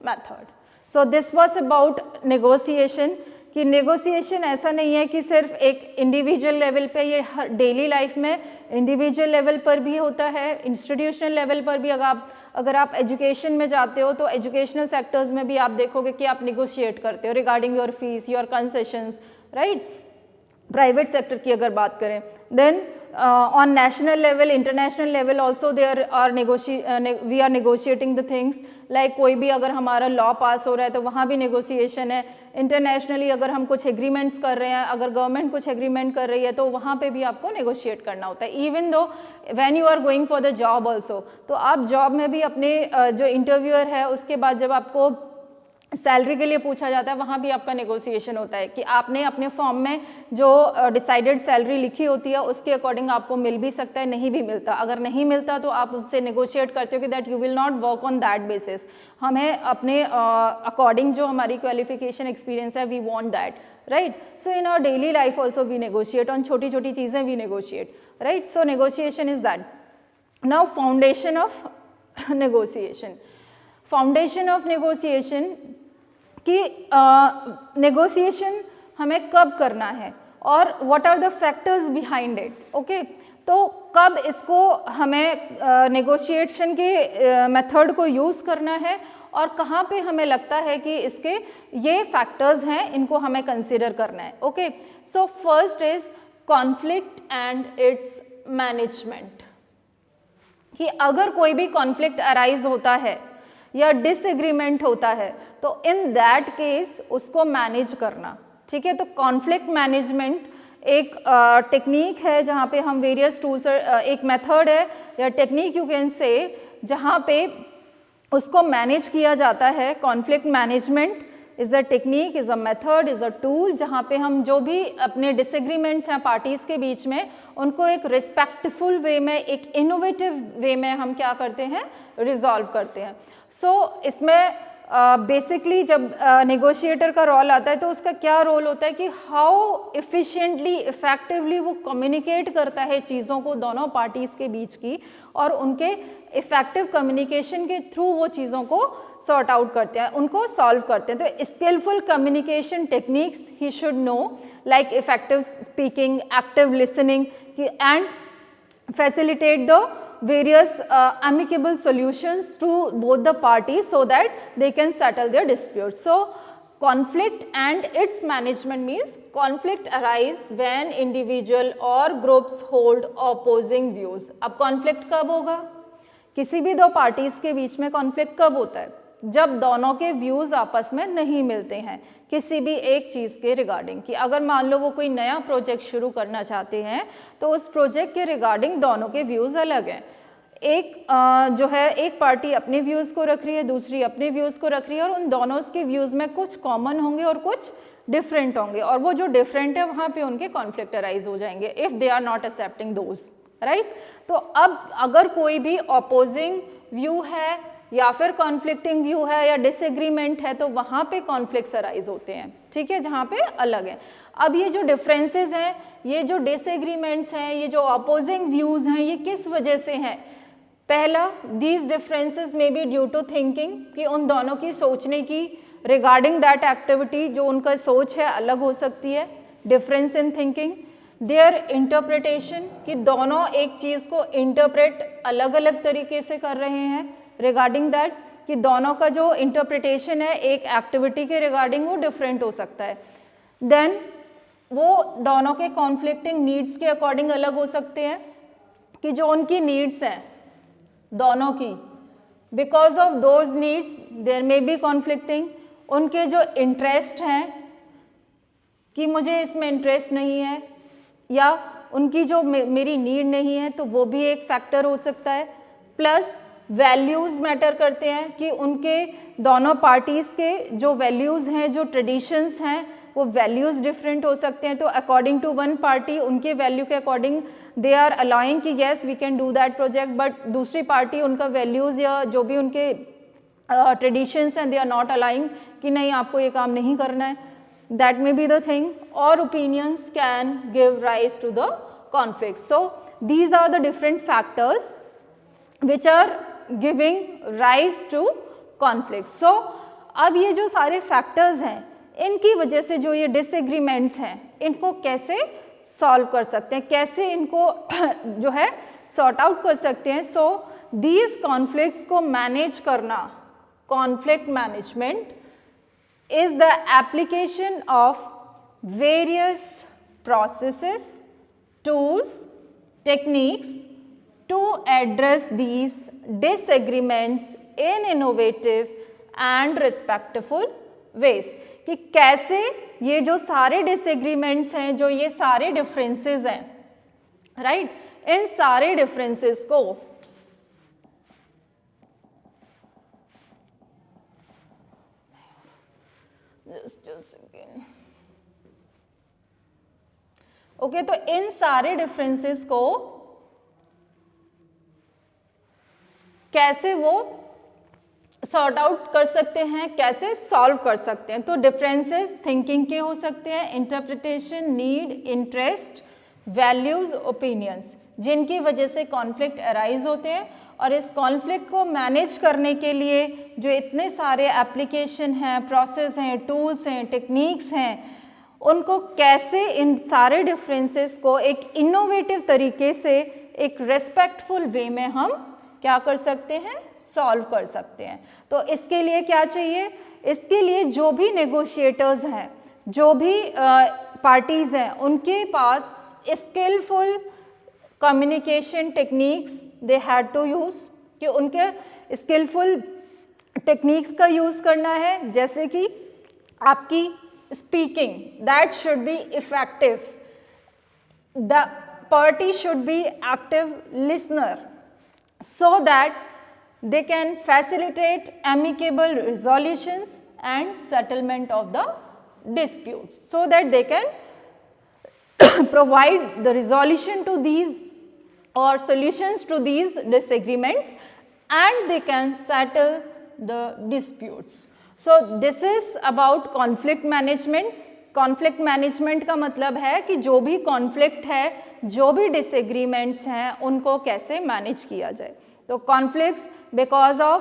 method. So this was about negotiation कि negotiation ऐसा नहीं है कि सिर्फ एक individual level पे, ये daily life में individual level पर भी होता है, institutional level पर भी. अगर आप एजुकेशन में जाते हो तो एजुकेशनल सेक्टर्स में भी आप देखोगे कि आप negotiate करते हो regarding your fees, your concessions, right? Private sector की अगर बात करें, then on national level, international level also there are we are negotiating the things. Like कोई भी अगर हमारा लॉ पास हो रहा है तो वहाँ भी नेगोशिएशन है. इंटरनेशनली अगर हम कुछ एग्रीमेंट्स कर रहे हैं, अगर गवर्नमेंट कुछ एग्रीमेंट कर रही है तो वहाँ पे भी आपको नेगोशिएट करना होता है. Even though when you are going for the job also, तो आप जॉब में भी अपने जो इंटरव्यूअर है उसके बाद जब आपको सैलरी के लिए पूछा जाता है, वहाँ भी आपका नेगोशिएशन होता है कि आपने अपने फॉर्म में जो डिसाइडेड सैलरी लिखी होती है उसके अकॉर्डिंग आपको मिल भी सकता है, नहीं भी मिलता. अगर नहीं मिलता तो आप उससे नेगोशिएट करते हो कि that you will not work on that basis. हमें अपने अकॉर्डिंग जो हमारी क्वालिफिकेशन एक्सपीरियंस है, we want that, right. So in our daily life also we negotiate on छोटी छोटी चीज़ें, we negotiate, right. So negotiation is that. Now foundation of negotiation. Foundation of negotiation कि negotiation हमें कब करना है और what are the factors behind it. Okay, तो कब इसको हमें नेगोशिएशन के मेथड को यूज़ करना है और कहाँ पे हमें लगता है कि इसके ये फैक्टर्स हैं, इनको हमें कंसिडर करना है. Okay, so first is conflict and it's management. कि अगर कोई भी कॉन्फ्लिक्ट अराइज होता है या डिसएग्रीमेंट होता है तो इन दैट केस उसको मैनेज करना. ठीक है, तो कॉन्फ्लिक्ट मैनेजमेंट एक टेक्निक है जहाँ पे हम वेरियस टूल्स, एक मेथड है या टेक्निक यू कैन से, जहाँ पे उसको मैनेज किया जाता है. Conflict management is a technique, is a method, is a tool, जहाँ पे हम जो भी अपने डिसएग्रीमेंट्स हैं पार्टीज़ के बीच में उनको एक रिस्पेक्टफुल वे में, एक इनोवेटिव वे में हम क्या करते हैं, रिजॉल्व करते हैं. सो इसमें बेसिकली जब नेगोशिएटर का रोल आता है तो उसका क्या रोल होता है कि हाउ इफ़िशिएंटली, इफ़ेक्टिवली वो कम्युनिकेट करता है चीज़ों को दोनों पार्टीज़ के बीच की, और उनके इफ़ेक्टिव कम्युनिकेशन के थ्रू वो चीज़ों को सॉर्ट आउट करते हैं, उनको सॉल्व करते हैं. तो skilful communication techniques he should know, like effective speaking, active listening and facilitate the various amicable solutions to both the parties so that they can settle their disputes. So conflict and its management means conflict arise when individual or groups hold opposing views. अब conflict कब होगा? किसी भी दो parties के बीच में conflict कब होता है? जब दोनों के व्यूज आपस में नहीं मिलते हैं किसी भी एक चीज़ के रिगार्डिंग. कि अगर मान लो वो कोई नया प्रोजेक्ट शुरू करना चाहते हैं तो उस प्रोजेक्ट के रिगार्डिंग दोनों के व्यूज़ अलग हैं. एक जो है, एक पार्टी अपने व्यूज़ को रख रही है, दूसरी अपने व्यूज़ को रख रही है, और उन दोनों के व्यूज़ में कुछ कॉमन होंगे और कुछ डिफरेंट होंगे, और वो जो डिफरेंट है वहाँ पे उनके कॉन्फ्लिक्ट अराइज हो जाएंगे if they are not accepting those, right. तो अब अगर कोई भी अपोजिंग व्यू है या फिर कॉन्फ्लिक्टिंग व्यू है या डिसएग्रीमेंट है तो वहाँ पे कॉन्फ्लिक्ट्स अराइज होते हैं. ठीक है, जहाँ पे अलग है. अब ये जो डिफरेंसेस हैं, ये जो डिसएग्रीमेंट्स हैं, ये जो अपोजिंग व्यूज़ हैं, ये किस वजह से हैं? पहला, these differences may be due to thinking, कि उन दोनों की सोचने की रिगार्डिंग दैट एक्टिविटी जो उनका सोच है अलग हो सकती है. Difference in thinking. There interpretation, कि दोनों एक चीज़ को इंटरप्रेट अलग अलग तरीके से कर रहे हैं रिगार्डिंग दैट, कि दोनों का जो इंटरप्रिटेशन है एक एक्टिविटी के रिगार्डिंग वो डिफरेंट हो सकता है. देन वो दोनों के कॉन्फ्लिक्टिंग नीड्स के अकॉर्डिंग अलग हो सकते हैं, कि जो उनकी नीड्स हैं दोनों की, because of those needs there may be conflicting. उनके जो इंटरेस्ट हैं कि मुझे इसमें इंटरेस्ट नहीं है, या उनकी जो मेरी नीड नहीं है, तो वो भी एक फैक्टर हो सकता है. प्लस वैल्यूज़ मैटर करते हैं, कि उनके दोनों पार्टीज़ के जो वैल्यूज़ हैं, जो ट्रेडिशंस हैं, वो वैल्यूज़ डिफरेंट हो सकते हैं. तो अकॉर्डिंग टू वन पार्टी उनके वैल्यू के अकॉर्डिंग दे आर अलाउइंग कि yes we can do that project, but दूसरी पार्टी उनका वैल्यूज़ या जो भी उनके ट्रेडिशंस हैं दे आर नॉट अलाउइंग कि नहीं आपको ये काम नहीं करना है. That may be the thing. और opinions can give rise to the conflict. So these are the different factors which are giving rise to conflict. So अब ये जो सारे factors हैं इनकी वजह से जो ये disagreements हैं इनको कैसे solve कर सकते हैं, कैसे इनको जो है sort out कर सकते हैं. So these conflicts को manage करना, conflict management is the application of various processes, tools, techniques to address these disagreements in innovative and respectful ways. कि कैसे ये जो सारे disagreements हैं, जो ये सारे differences हैं, right, इन सारे differences को ओके, तो इन सारे differences को कैसे वो सॉर्ट आउट कर सकते हैं, कैसे सॉल्व कर सकते हैं. तो डिफरेंसेस थिंकिंग के हो सकते हैं, interpretation, need, interest, values, opinions, जिनकी वजह से कॉन्फ्लिक्ट अराइज होते हैं. और इस कॉन्फ्लिक्ट को मैनेज करने के लिए जो इतने सारे एप्लीकेशन हैं, प्रोसेस हैं, टूल्स हैं, टेक्निक्स हैं, उनको कैसे इन सारे डिफरेंसेस को एक इनोवेटिव तरीके से एक रेस्पेक्टफुल वे में हम क्या कर सकते हैं, सॉल्व कर सकते हैं। तो इसके लिए क्या चाहिए, इसके लिए जो भी नेगोशिएटर्स हैं, जो भी पार्टीज़ हैं, उनके पास skillful communication techniques they had to use, कि उनके स्किलफुल टेक्निक्स का यूज़ करना है, जैसे कि आपकी speaking that should be effective, the party should be active listener so that they can facilitate amicable resolutions and settlement of the disputes, so that they can provide the resolution to these or solutions to these disagreements and they can settle the disputes. So this is about conflict management. Conflict management का मतलब है कि जो भी conflict है, जो भी disagreements हैं, उनको कैसे मैनेज किया जाए। तो conflicts because of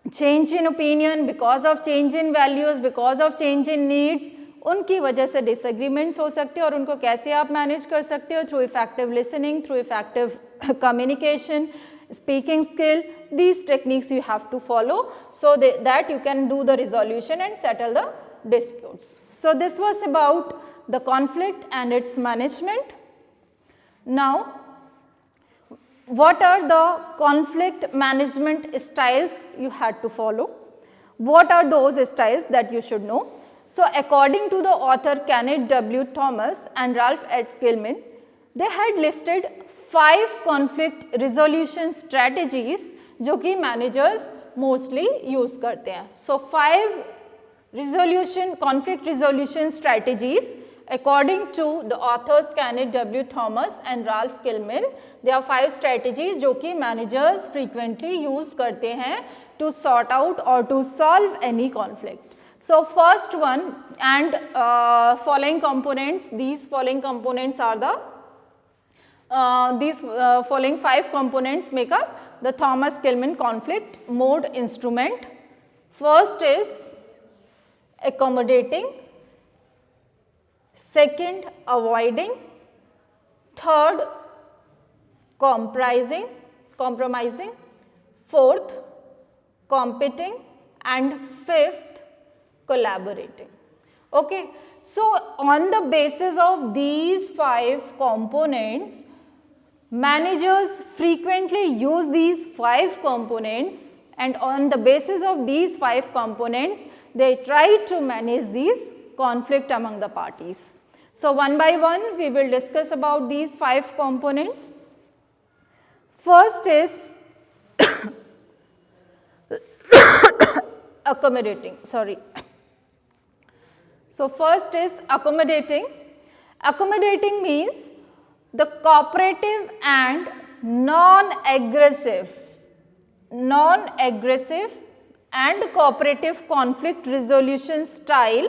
change in opinion, because of change in values, because of change in needs, उनकी वजह से डिसएग्रीमेंट्स हो सकते हैं और उनको कैसे आप मैनेज कर सकते हो, through effective listening, through effective communication, speaking skill. These techniques you have to follow so that you can do the resolution and settle the disputes. So this was about the conflict and its management. Now, what are the conflict management styles you had to follow? What are those styles that you should know? So according to the author Kenneth W. Thomas and Ralph H. Gilman, they had listed 5 conflict resolution strategies जो कि managers mostly use करते हैं. So 5 conflict resolution strategies according to the authors Kenneth W. Thomas and Ralph Gilman. There are 5 strategies जो कि managers frequently use करते हैं to sort out or to solve any conflict. So first one, and following components, these following components are the following 5 components make up the Thomas Gilman conflict mode instrument. First is accommodating, second avoiding, third compromising, fourth competing, and fifth collaborating. Okay, so on the basis of these 5 components, managers frequently use these 5 components, and on the basis of these 5 components, they try to manage these conflict among the parties. So one by one we will discuss about these 5 components. First is accommodating, sorry. So first is accommodating. Accommodating means the cooperative and non-aggressive and cooperative conflict resolution style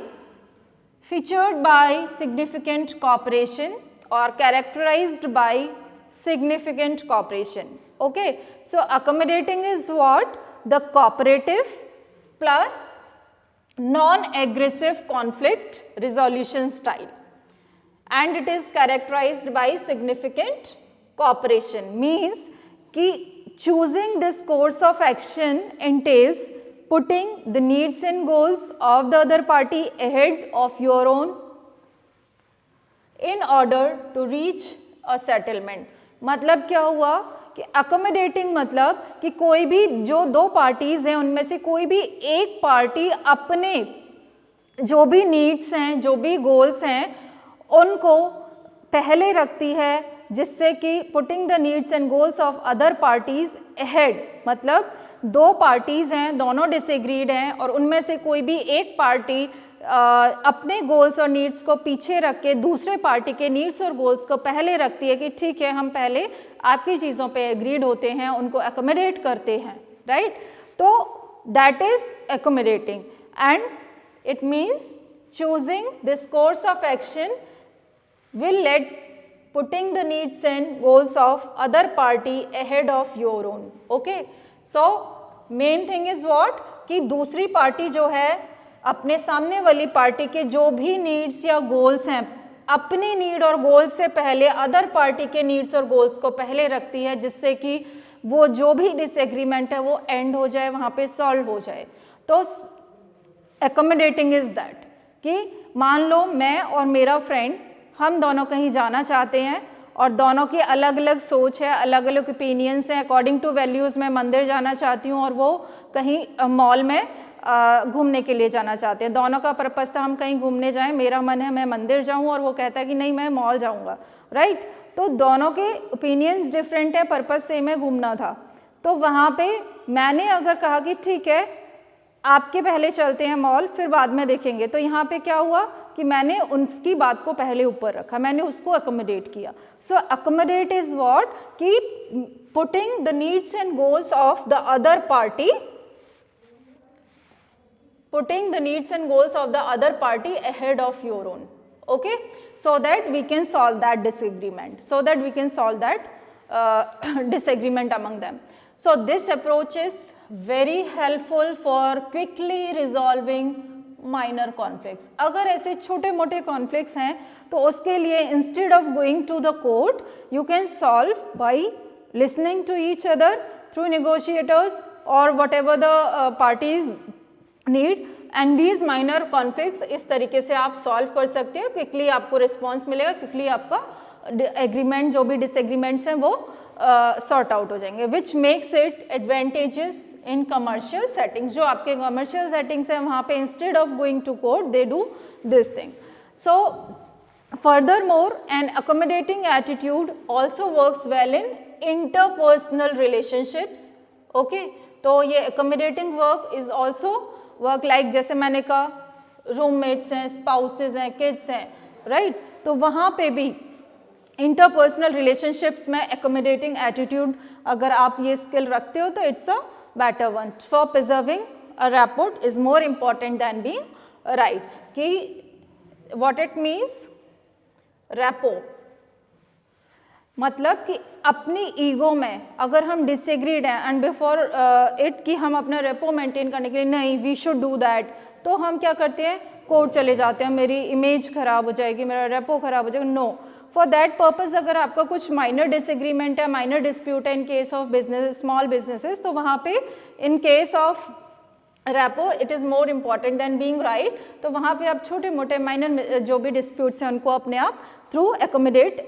featured by significant cooperation or characterized by significant cooperation. Okay, so accommodating is what? The cooperative plus non-aggressive conflict resolution style, and it is characterized by significant cooperation. Means कि choosing this course of action entails putting the needs and goals of the other party ahead of your own in order to reach a settlement. मतलब क्या हुआ कि accommodating मतलब कि कोई भी जो 2 पार्टीज़ हैं उनमें से कोई भी एक पार्टी अपने जो भी नीड्स हैं, जो भी गोल्स हैं, उनको पहले रखती है, जिससे कि putting the needs and goals of other parties ahead, मतलब 2 पार्टीज़ हैं, दोनों डिसएग्रीड हैं और उनमें से कोई भी एक पार्टी अपने गोल्स और नीड्स को पीछे रख के दूसरे पार्टी के नीड्स और गोल्स को पहले रखती है कि ठीक है हम पहले आपकी चीज़ों पे एग्रीड होते हैं, उनको एकोमोडेट करते हैं, राइट? तो that is accommodating and it means choosing this course of action will let putting the needs and goals of other party ahead of your own. Okay, so main thing is what कि दूसरी party जो है अपने सामने वाली party के जो भी नीड्स या गोल्स हैं, अपनी नीड और गोल्स से पहले अदर पार्टी के नीड्स और गोल्स को पहले रखती है, जिससे कि वो जो भी डिसएग्रीमेंट है वो एंड हो जाए, वहाँ पे सॉल्व हो जाए। तो अकोमोडेटिंग इज दैट कि मान लो मैं और मेरा फ्रेंड हम दोनों कहीं जाना चाहते हैं और दोनों की अलग अलग सोच है, अलग अलग ओपिनियंस हैं। अकॉर्डिंग टू वैल्यूज़ मैं मंदिर जाना चाहती हूँ और वो कहीं मॉल में घूमने के लिए जाना चाहते हैं। दोनों का पर्पस था हम कहीं घूमने जाएं, मेरा मन है मैं मंदिर जाऊं और वो कहता है कि नहीं मैं मॉल जाऊंगा, राइट। तो दोनों के ओपिनियंस डिफरेंट है, पर्पस सेम है, घूमना था। तो वहाँ पे मैंने अगर कहा कि ठीक है आपके पहले चलते हैं मॉल, फिर बाद में देखेंगे, तो यहाँ पे क्या हुआ कि मैंने उसकी बात को पहले ऊपर रखा, मैंने उसको अकोमोडेट किया। सो अकोमोडेट इज व्हाट कि putting the needs and goals of the other party, putting the needs and goals of the other party ahead of your own, okay, so that we can solve that disagreement, disagreement among them. So this approach is very helpful for quickly resolving minor conflicts. अगर ऐसे छोटे मोटे conflicts हैं तो उसके लिए instead of going to the court you can solve by listening to each other through negotiators or whatever the parties need and these minor conflicts इस तरीके से आप सॉल्व कर सकते हो। क्विकली आपको रिस्पॉन्स मिलेगा, क्विकली आपका एग्रीमेंट जो भी डिसएग्रीमेंट्स हैं वो सॉर्ट आउट हो जाएंगे, which makes it advantages in commercial settings. जो आपके कमर्शियल सेटिंग्स हैं वहाँ पे instead of going to court they do this thing. So furthermore an accommodating attitude also works well in interpersonal relationships, okay. तो ये accommodating work is also work like जैसे मैंने कहा रूममेट्स हैं, स्पाउसेस हैं, किड्स हैं, राइट। तो वहाँ पे भी इंटरपर्सनल रिलेशनशिप्स में अकोमोडेटिंग एटीट्यूड अगर आप ये स्किल रखते हो तो it's a better one for preserving a rapport is more important than being right. कि व्हाट इट मीन्स रैपो मतलब कि अपनी ईगो में अगर हम डिसएग्रीड हैं एंड बिफोर इट कि हम अपना रेपो मेंटेन करने के लिए नहीं वी शुड डू दैट, तो हम क्या करते हैं कोर्ट चले जाते हैं, मेरी इमेज खराब हो जाएगी, मेरा रेपो खराब हो जाएगा। नो, फॉर दैट पर्पस अगर आपका कुछ माइनर डिसएग्रीमेंट है, माइनर डिस्प्यूट है in case of business small businesses, तो वहाँ पे in case of repo it is more important than being right. तो वहाँ पे आप छोटे मोटे माइनर जो भी डिस्प्यूट्स हैं उनको अपने आप थ्रू अकोमोडेट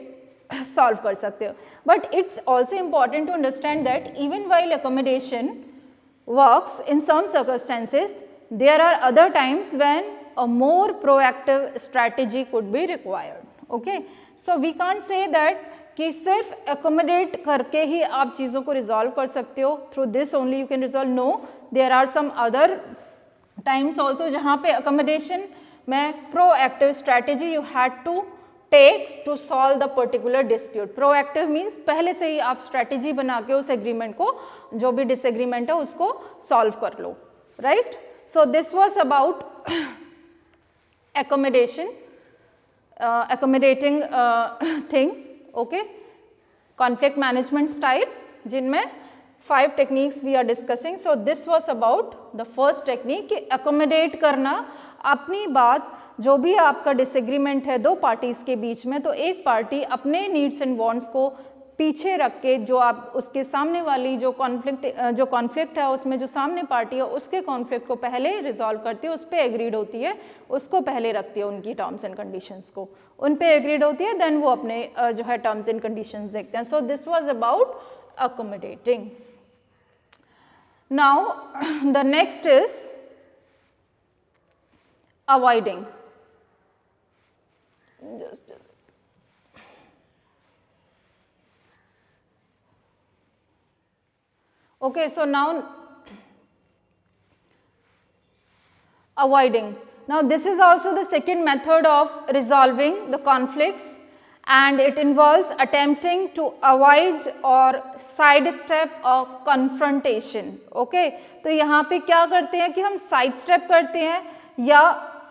सॉल्व कर सकते हो। But it's also important to understand that even while accommodation works in some circumstances there are other times when a more proactive strategy could be required, okay. So we can't say that कि सिर्फ accommodate करके ही आप चीज़ों को resolve कर सकते हो, through this only you can resolve. No, there are some other times also जहाँ पे अकोमोडेशन में proactive strategy you had to take to solve the particular dispute. Proactive means पहले से ही आप स्ट्रैटेजी बना के उस एग्रीमेंट को जो भी डिसएग्रीमेंट है उसको सॉल्व कर लो, right. So this was about accommodation, accommodating thing, okay, conflict management style, जिनमें 5 techniques we are discussing. So this was about the first technique कि accommodate करना, अपनी बात जो भी आपका डिसएग्रीमेंट है दो पार्टीज़ के बीच में, तो एक पार्टी अपने नीड्स एंड वांट्स को पीछे रख के जो आप उसके सामने वाली जो कॉन्फ्लिक्ट है उसमें जो सामने पार्टी है उसके कॉन्फ्लिक्ट को पहले रिजॉल्व करती है, उस पर एग्रीड होती है, उसको पहले रखती है, उनकी टर्म्स एंड कंडीशंस को उन पे एग्रीड होती है, देन वो अपने जो है टर्म्स एंड कंडीशंस देखते हैं। सो this was about accommodating. Now the next is avoiding. Just okay, so now avoiding. Now this is also the second method of resolving the conflicts and it involves attempting to avoid or sidestep a confrontation, okay। तो यहाँ पे क्या करते हैं कि हम sidestep करते हैं या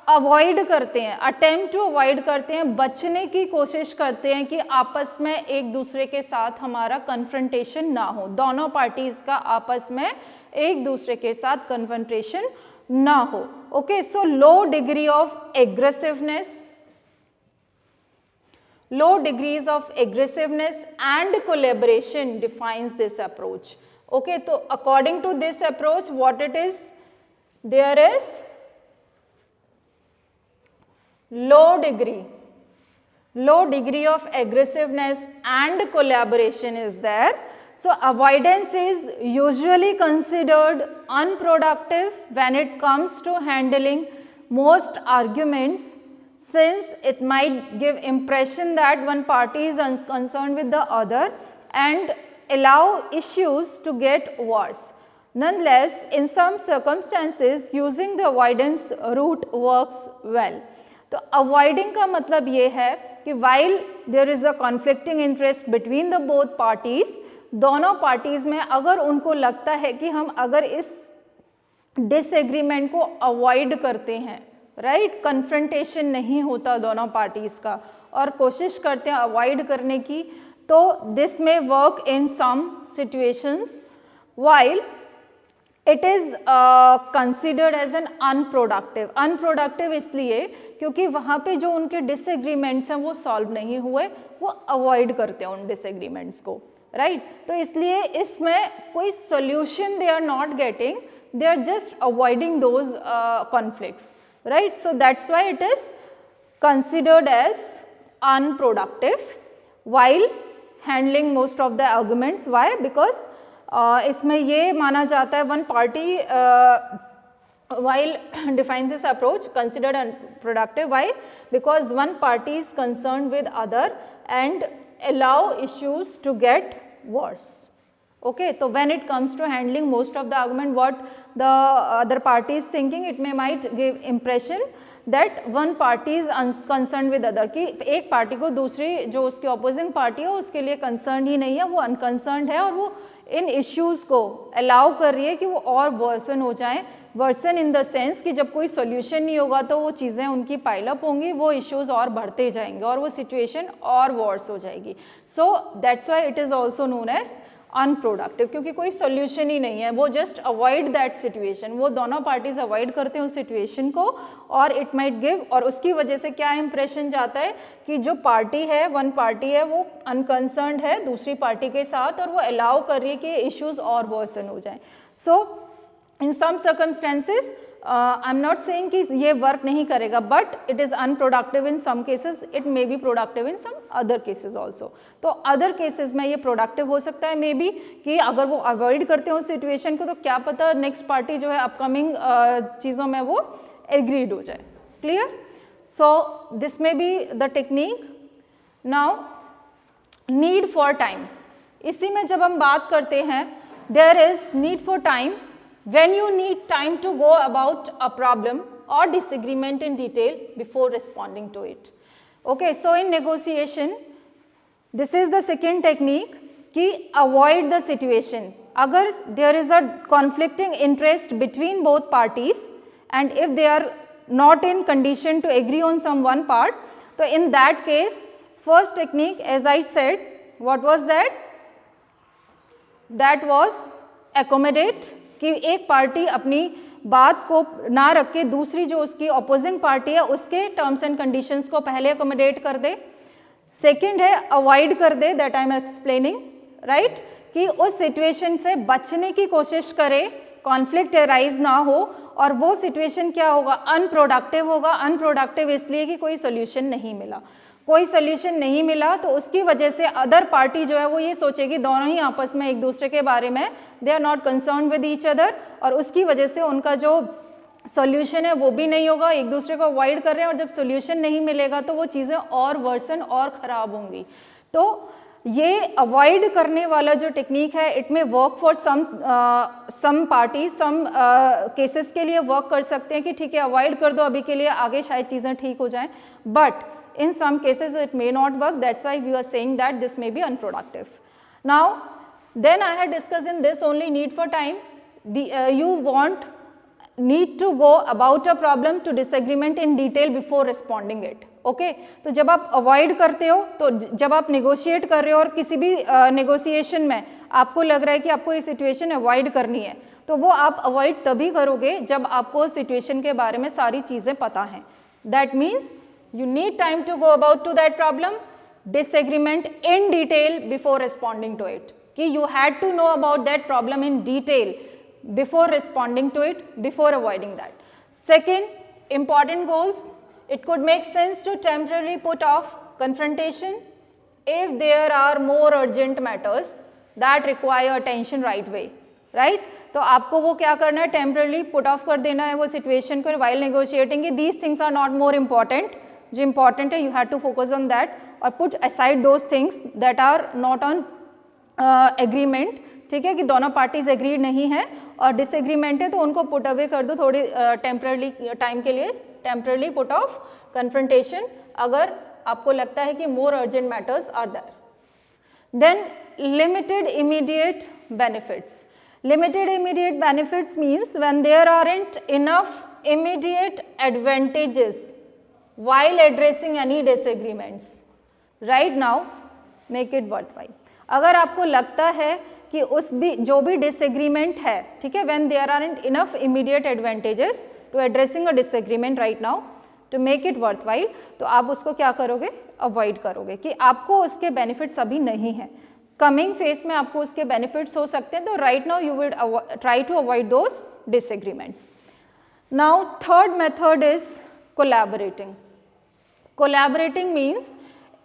अवॉइड करते हैं, अटेम्प्ट टू अवॉइड करते हैं, बचने की कोशिश करते हैं कि आपस में एक दूसरे के साथ हमारा कन्फ्रंटेशन ना हो, दोनों पार्टीज़ का आपस में एक दूसरे के साथ कन्फ्रंटेशन ना हो. Okay, so low degree of aggressiveness, low degrees of aggressiveness and collaboration defines this approach. Okay, so according to this approach, what it is, there is low degree of aggressiveness and collaboration is there. So avoidance is usually considered unproductive when it comes to handling most arguments, since it might give impression that one party is unconcerned with the other and allow issues to get worse. Nonetheless, in some circumstances, using the avoidance route works well. तो avoiding का मतलब ये है कि while there is a conflicting interest between the both parties, दोनों parties में अगर उनको लगता है कि हम अगर इस डिसएग्रीमेंट को अवॉइड करते हैं, राइट, कन्फ्रंटेशन नहीं होता दोनों पार्टीज का और कोशिश करते हैं अवॉइड करने की, तो this may work in some situations while it is considered as an unproductive. Unproductive इसलिए क्योंकि वहाँ पे जो उनके डिसएग्रीमेंट्स हैं वो सॉल्व नहीं हुए, वो अवॉइड करते हैं उन डिसएग्रीमेंट्स को, राइट. तो इसलिए इसमें कोई solution they are not getting, they are just avoiding those conflicts, right. So that's why it is considered as unproductive while handling most of the arguments. Why? Because इसमें ये माना जाता है one party while define this approach considered unproductive. Why? Because one party is concerned with other and allow issues to get worse. Okay, so when it comes to handling most of the argument, what the other party is thinking, it might give impression that one party is concerned with other, कि एक party को दूसरी जो उसकी opposing party है उसके लिए concerned ही नहीं है, वो unconcerned है और वो इन issues को allow कर रही है कि वो और worsen हो जाएं. वर्सन इन द सेंस कि जब कोई सोल्यूशन नहीं होगा तो वो चीज़ें उनकी पाइलअप होंगी, वो इश्यूज और बढ़ते जाएंगे और वो सिचुएशन और वर्स हो जाएगी. So that's why it is also known as unproductive, क्योंकि कोई सोल्यूशन ही नहीं है, वो जस्ट अवॉइड दैट सिचुएशन, वो दोनों पार्टीज अवॉइड करते हैं उस सिचुएशन को और इट माइट गिव, और उसकी वजह से क्या इंप्रेशन जाता है कि जो पार्टी है, वन पार्टी है, वो अनकंसर्न्ड है दूसरी पार्टी के साथ और वो अलाउ कर रही है कि इश्यूज और वर्सन हो जाएं. सो in some circumstances I'm not saying कि ये वर्क नहीं करेगा, but it is unproductive in some cases, it may be productive in some other cases also. तो other cases में ये productive हो सकता है मे बी कि अगर वो avoid करते हैं उस situation को तो क्या पता next party जो है upcoming चीज़ों में वो agreed हो जाए. Clear? So this may be the technique. Now need for time, इसी में जब हम बात करते हैं there is need for time when you need time to go about a problem or disagreement in detail before responding to it. Okay, so in negotiation this is the second technique कि avoid the situation. अगर there is a conflicting interest between both parties and if they are not in condition to agree on some one part, so in that case first technique as I said, what was that? That was accommodate, कि एक party अपनी बात को ना रख के दूसरी जो उसकी अपोजिंग पार्टी है उसके टर्म्स एंड कंडीशंस को पहले अकोमोडेट कर दे. सेकंड है अवॉइड कर दे, that I am explaining, right, कि उस सिचुएशन से बचने की कोशिश करे, कॉन्फ्लिक्ट अराइज ना हो और वो सिचुएशन क्या होगा, अनप्रोडक्टिव होगा. अनप्रोडक्टिव इसलिए कि कोई सोल्यूशन नहीं मिला, कोई सोल्यूशन नहीं मिला तो उसकी वजह से अदर पार्टी जो है वो ये सोचेगी दोनों ही आपस में एक दूसरे के बारे में they are not concern with each other और उसकी वजह से उनका जो सोल्यूशन है वो भी नहीं होगा, एक दूसरे को अवॉइड कर रहे हैं और जब सोल्यूशन नहीं मिलेगा तो वो चीज़ें और वर्सन और ख़राब होंगी. तो ये अवॉइड करने वाला जो टेक्निक है it may work for some party, some cases के लिए वर्क कर सकते हैं कि ठीक है अवॉइड कर दो अभी के लिए, आगे शायद चीज़ें ठीक हो जाएं, but in some cases it may not work. That's why we are saying that this may be unproductive. Now then I had discussed in this only need for time. You need to go about a problem to disagreement in detail before responding it. Okay, तो जब आप avoid करते हो, तो जब आप negotiate कर रहे हो और किसी भी negotiation में आपको लग रहा है कि आपको ये situation avoid करनी है, तो वो आप अवॉइड तभी करोगे जब आपको सिचुएशन के बारे में सारी चीज़ें पता हैं. That means you need time to go about to that problem, disagreement in detail before responding to it. कि you had to know about that problem in detail before responding to it, before avoiding that. Second, important goals, it could make sense to temporarily put off confrontation if there are more urgent matters that require attention right away, right? तो आपको वो क्या करना है, temporarily put off कर देना है वो सिचुएशन को वाइल नेगोशिएटिंग कि these things are not more important. जो इंपॉर्टेंट है you have to focus on that और put aside those things that are not on agreement. ठीक है, कि दोनों पार्टीज एग्रीड नहीं है और डिसएग्रीमेंट है तो उनको पुट अवे कर दो थोड़ी टेम्परली टाइम के लिए. टेम्परली पुट ऑफ कन्फ्रंटेशन अगर आपको लगता है कि more urgent matters are there. Then limited immediate benefits. Limited immediate benefits means when there aren't enough immediate advantages while addressing any disagreements. Right now, make it worthwhile. अगर आपको लगता है कि जो भी disagreement है, ठीक है, when there aren't enough immediate advantages to addressing a disagreement right now to make it worthwhile, तो आप उसको क्या करोगे, avoid करोगे कि आपको उसके benefits अभी नहीं हैं. कमिंग फेज में आपको उसके बेनिफिट्स हो सकते हैं, तो right now you will try to avoid those disagreements. Now third method is collaborating. Collaborating means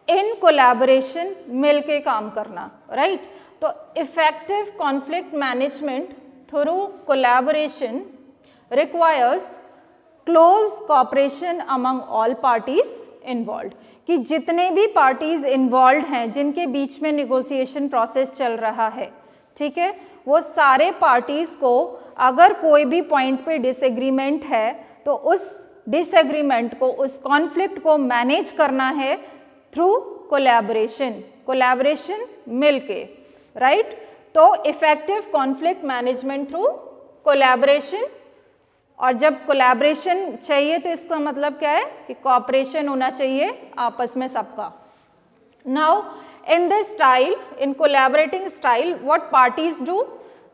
in collaboration मिल के काम करना, राइट? तो effective conflict management through collaboration requires close cooperation among all parties involved. कि जितने भी पार्टीज इन्वॉल्व हैं जिनके बीच में निगोसिएशन प्रोसेस चल रहा है, ठीक है, वो सारे पार्टीज को अगर कोई भी पॉइंट पे डिसएग्रीमेंट है तो उस डिसएग्रीमेंट को, उस कॉन्फ्लिक्ट को मैनेज करना है थ्रू कोलैबोरेशन. कोलैबोरेशन मिलके, राइट? तो effective conflict management through collaboration. और जब कोलैबोरेशन चाहिए तो इसका मतलब क्या है कि कोऑपरेशन होना चाहिए आपस में सबका. Now in this style, in collaborating style, what parties do,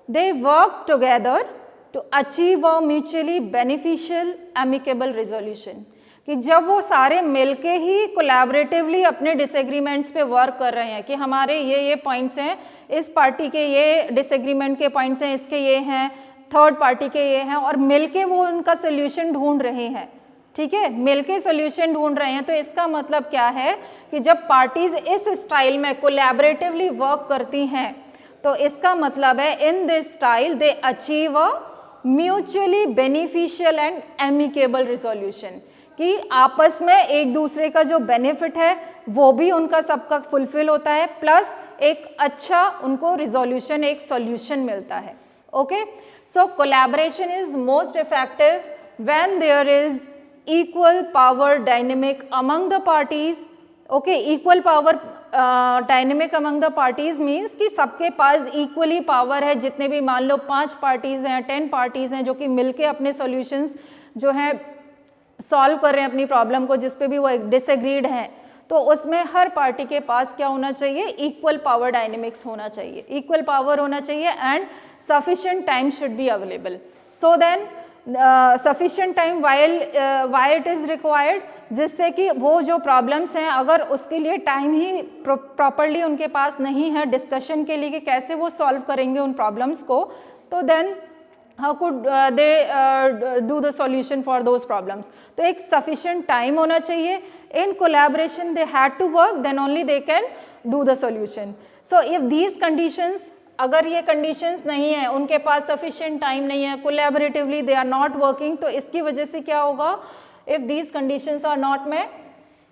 they work together to achieve a mutually beneficial amicable resolution. कि जब वो सारे मिलके ही कोलैबोरेटिवली अपने डिसएग्रीमेंट्स पे वर्क कर रहे हैं कि हमारे ये पॉइंट्स हैं, इस पार्टी के ये डिसएग्रीमेंट के पॉइंट्स हैं, इसके ये हैं, थर्ड पार्टी के ये हैं, और मिलके वो उनका सोल्यूशन ढूंढ रहे हैं. ठीक है, मिलके सोल्यूशन ढूंढ रहे हैं. तो इसका मतलब क्या है कि जब पार्टीज इस स्टाइल में कोलैबोरेटिवली वर्क करती हैं तो इसका मतलब है इन this style they achieve a mutually beneficial and amicable resolution. कि आपस में एक दूसरे का जो बेनिफिट है वो भी उनका सबका फुलफिल होता है, प्लस एक अच्छा उनको रिजोल्यूशन, एक सॉल्यूशन मिलता है. Okay, so collaboration is most effective when there is equal power dynamic among the parties. Okay, equal power dynamic among the parties means कि सबके पास equally power है. जितने भी मान लो 5 पार्टीज हैं, 10 पार्टीज हैं जो कि मिलके अपने solutions जो हैं सॉल्व कर रहे हैं अपनी प्रॉब्लम को, जिस पे भी वो डिसएग्रीड हैं, तो उसमें हर पार्टी के पास क्या होना चाहिए, इक्वल पावर डायनेमिक्स होना चाहिए, इक्वल पावर होना चाहिए and sufficient time should be available. So then sufficient time why it is required, जिससे कि वो जो प्रॉब्लम्स हैं अगर उसके लिए टाइम ही प्रॉपरली उनके पास नहीं है डिस्कशन के लिए कि कैसे वो सॉल्व करेंगे उन प्रॉब्लम्स को, तो then how could they do the solution for those problems. तो एक sufficient time होना चाहिए. In collaboration they had to work, then only they can do the solution. So if these conditions, अगर ये conditions नहीं है, उनके पास sufficient time नहीं है, collaboratively they are not working, तो इसकी वजह से क्या होगा, if these conditions are not met,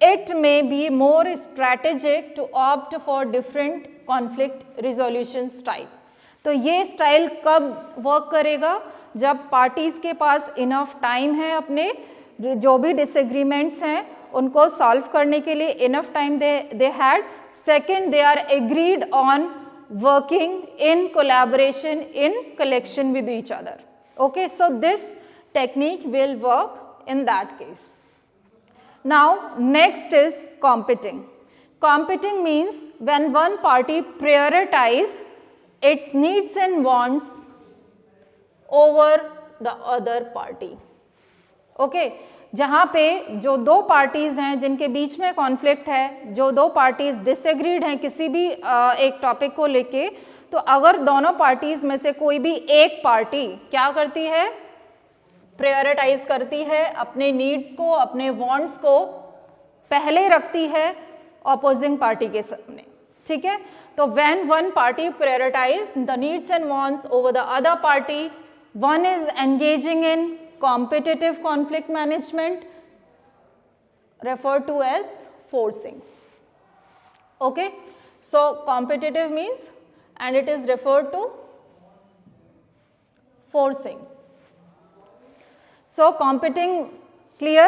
it may be more strategic to opt for different conflict resolution style. तो ये स्टाइल कब वर्क करेगा, जब पार्टीज के पास इनफ टाइम है अपने जो भी डिसएग्रीमेंट्स हैं उनको सॉल्व करने के लिए, enough time they had. Second, they are agreed on working in collaboration in collection with each other. Okay, so this technique will work in that case. Now next is competing. Competing means when one party prioritize its needs and wants over the other party. Okay जहाँ पे जो दो parties हैं जिनके बीच में conflict है, जो दो पार्टीज डिसएग्रीड हैं किसी भी एक टॉपिक को लेके, तो अगर दोनों पार्टीज में से कोई भी एक पार्टी क्या करती है, प्रायोरिटाइज करती है, अपने नीड्स को, अपने वांट्स को पहले रखती है ऑपोजिंग पार्टी के सामने, ठीक है। तो when one party prioritize the needs and wants over the other party, one is engaging in competitive conflict management, referred to as forcing. Okay, so competitive means, and it is referred to forcing. So competing, clear,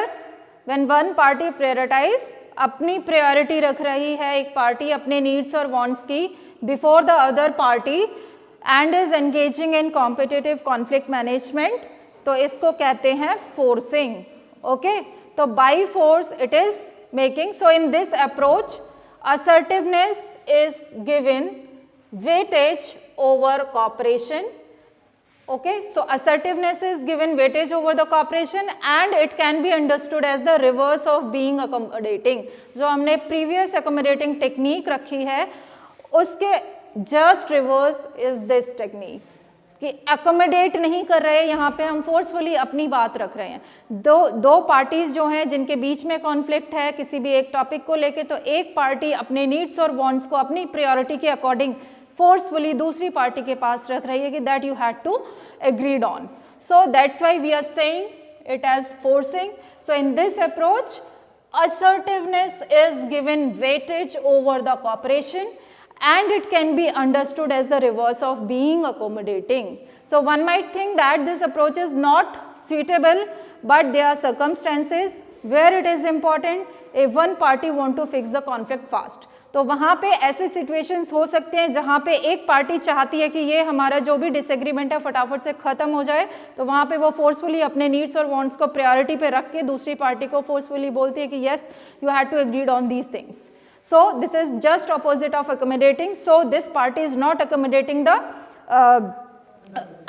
when one party prioritize, अपनी priority रख रही है एक party अपने needs और wants की before the other party and is engaging in competitive conflict management, तो इसको कहते हैं फोर्सिंग. ओके, तो by force it is making. So in this approach assertiveness is given weightage over cooperation. Okay, so assertiveness is given weightage over the cooperation and it can be understood as the reverse of being accommodating. जो हमने previous accommodating technique रखी है उसके just reverse is this technique कि accommodate नहीं कर रहे, यहाँ पे हम फोर्सफुली अपनी बात रख रहे हैं. दो पार्टीज जो हैं जिनके बीच में कॉन्फ्लिक्ट है किसी भी एक टॉपिक को लेके, तो एक पार्टी अपने नीड्स और वांट्स को अपनी प्रायोरिटी के अकॉर्डिंग फोर्सफुली दूसरी पार्टी के पास रख रही है कि that you had to agreed on. So that's why we are saying it as forcing. So in this approach assertiveness is given weightage over the cooperation and it can be understood as the reverse of being accommodating. So one might think that this approach is not suitable, but there are circumstances where it is important if one party want to fix the conflict fast. तो वहाँ पे ऐसे situations हो सकते हैं जहाँ पे एक पार्टी चाहती है कि ये हमारा जो भी डिसएग्रीमेंट है फटाफट से ख़त्म हो जाए, तो वहाँ पे वो फोर्सफुली अपने नीड्स और वांट्स को प्रायोरिटी पे रख के दूसरी पार्टी को फोर्सफुली बोलती है कि yes you had to agreed on these things. So this is just opposite of accommodating. So this party is not accommodating the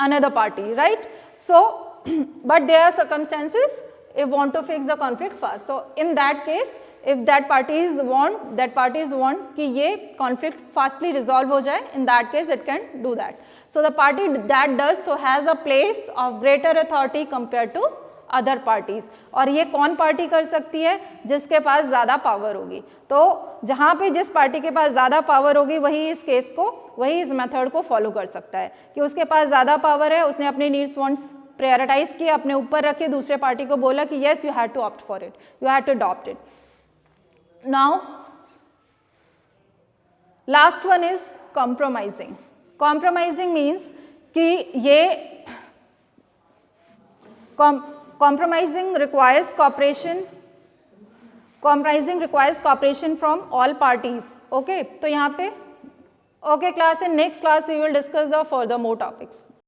another party, right? So but there are circumstances if want to fix the conflict fast. So in that case, if that parties want कि ये conflict fastly resolve हो जाए, in that case it can do that. So the party that does so has a place of greater authority compared to other parties. और ये कौन party कर सकती है? जिसके पास ज़्यादा पावर होगी. तो जहाँ पे जिस पार्टी के पास ज़्यादा पावर होगी वही इस केस को, वही इस मेथड को फॉलो कर सकता है कि उसके पास ज़्यादा पावर है, उसने अपने नीड्स वांट्स प्रायोरिटाइज किए, अपने ऊपर रखे, दूसरे पार्टी को बोला कि yes you had to opt for it, you had to adopt it. Now last one is compromising. Compromising means कि ये compromising requires cooperation from all parties. Okay, तो यहाँ पे okay class, in next class we will discuss the further more topics.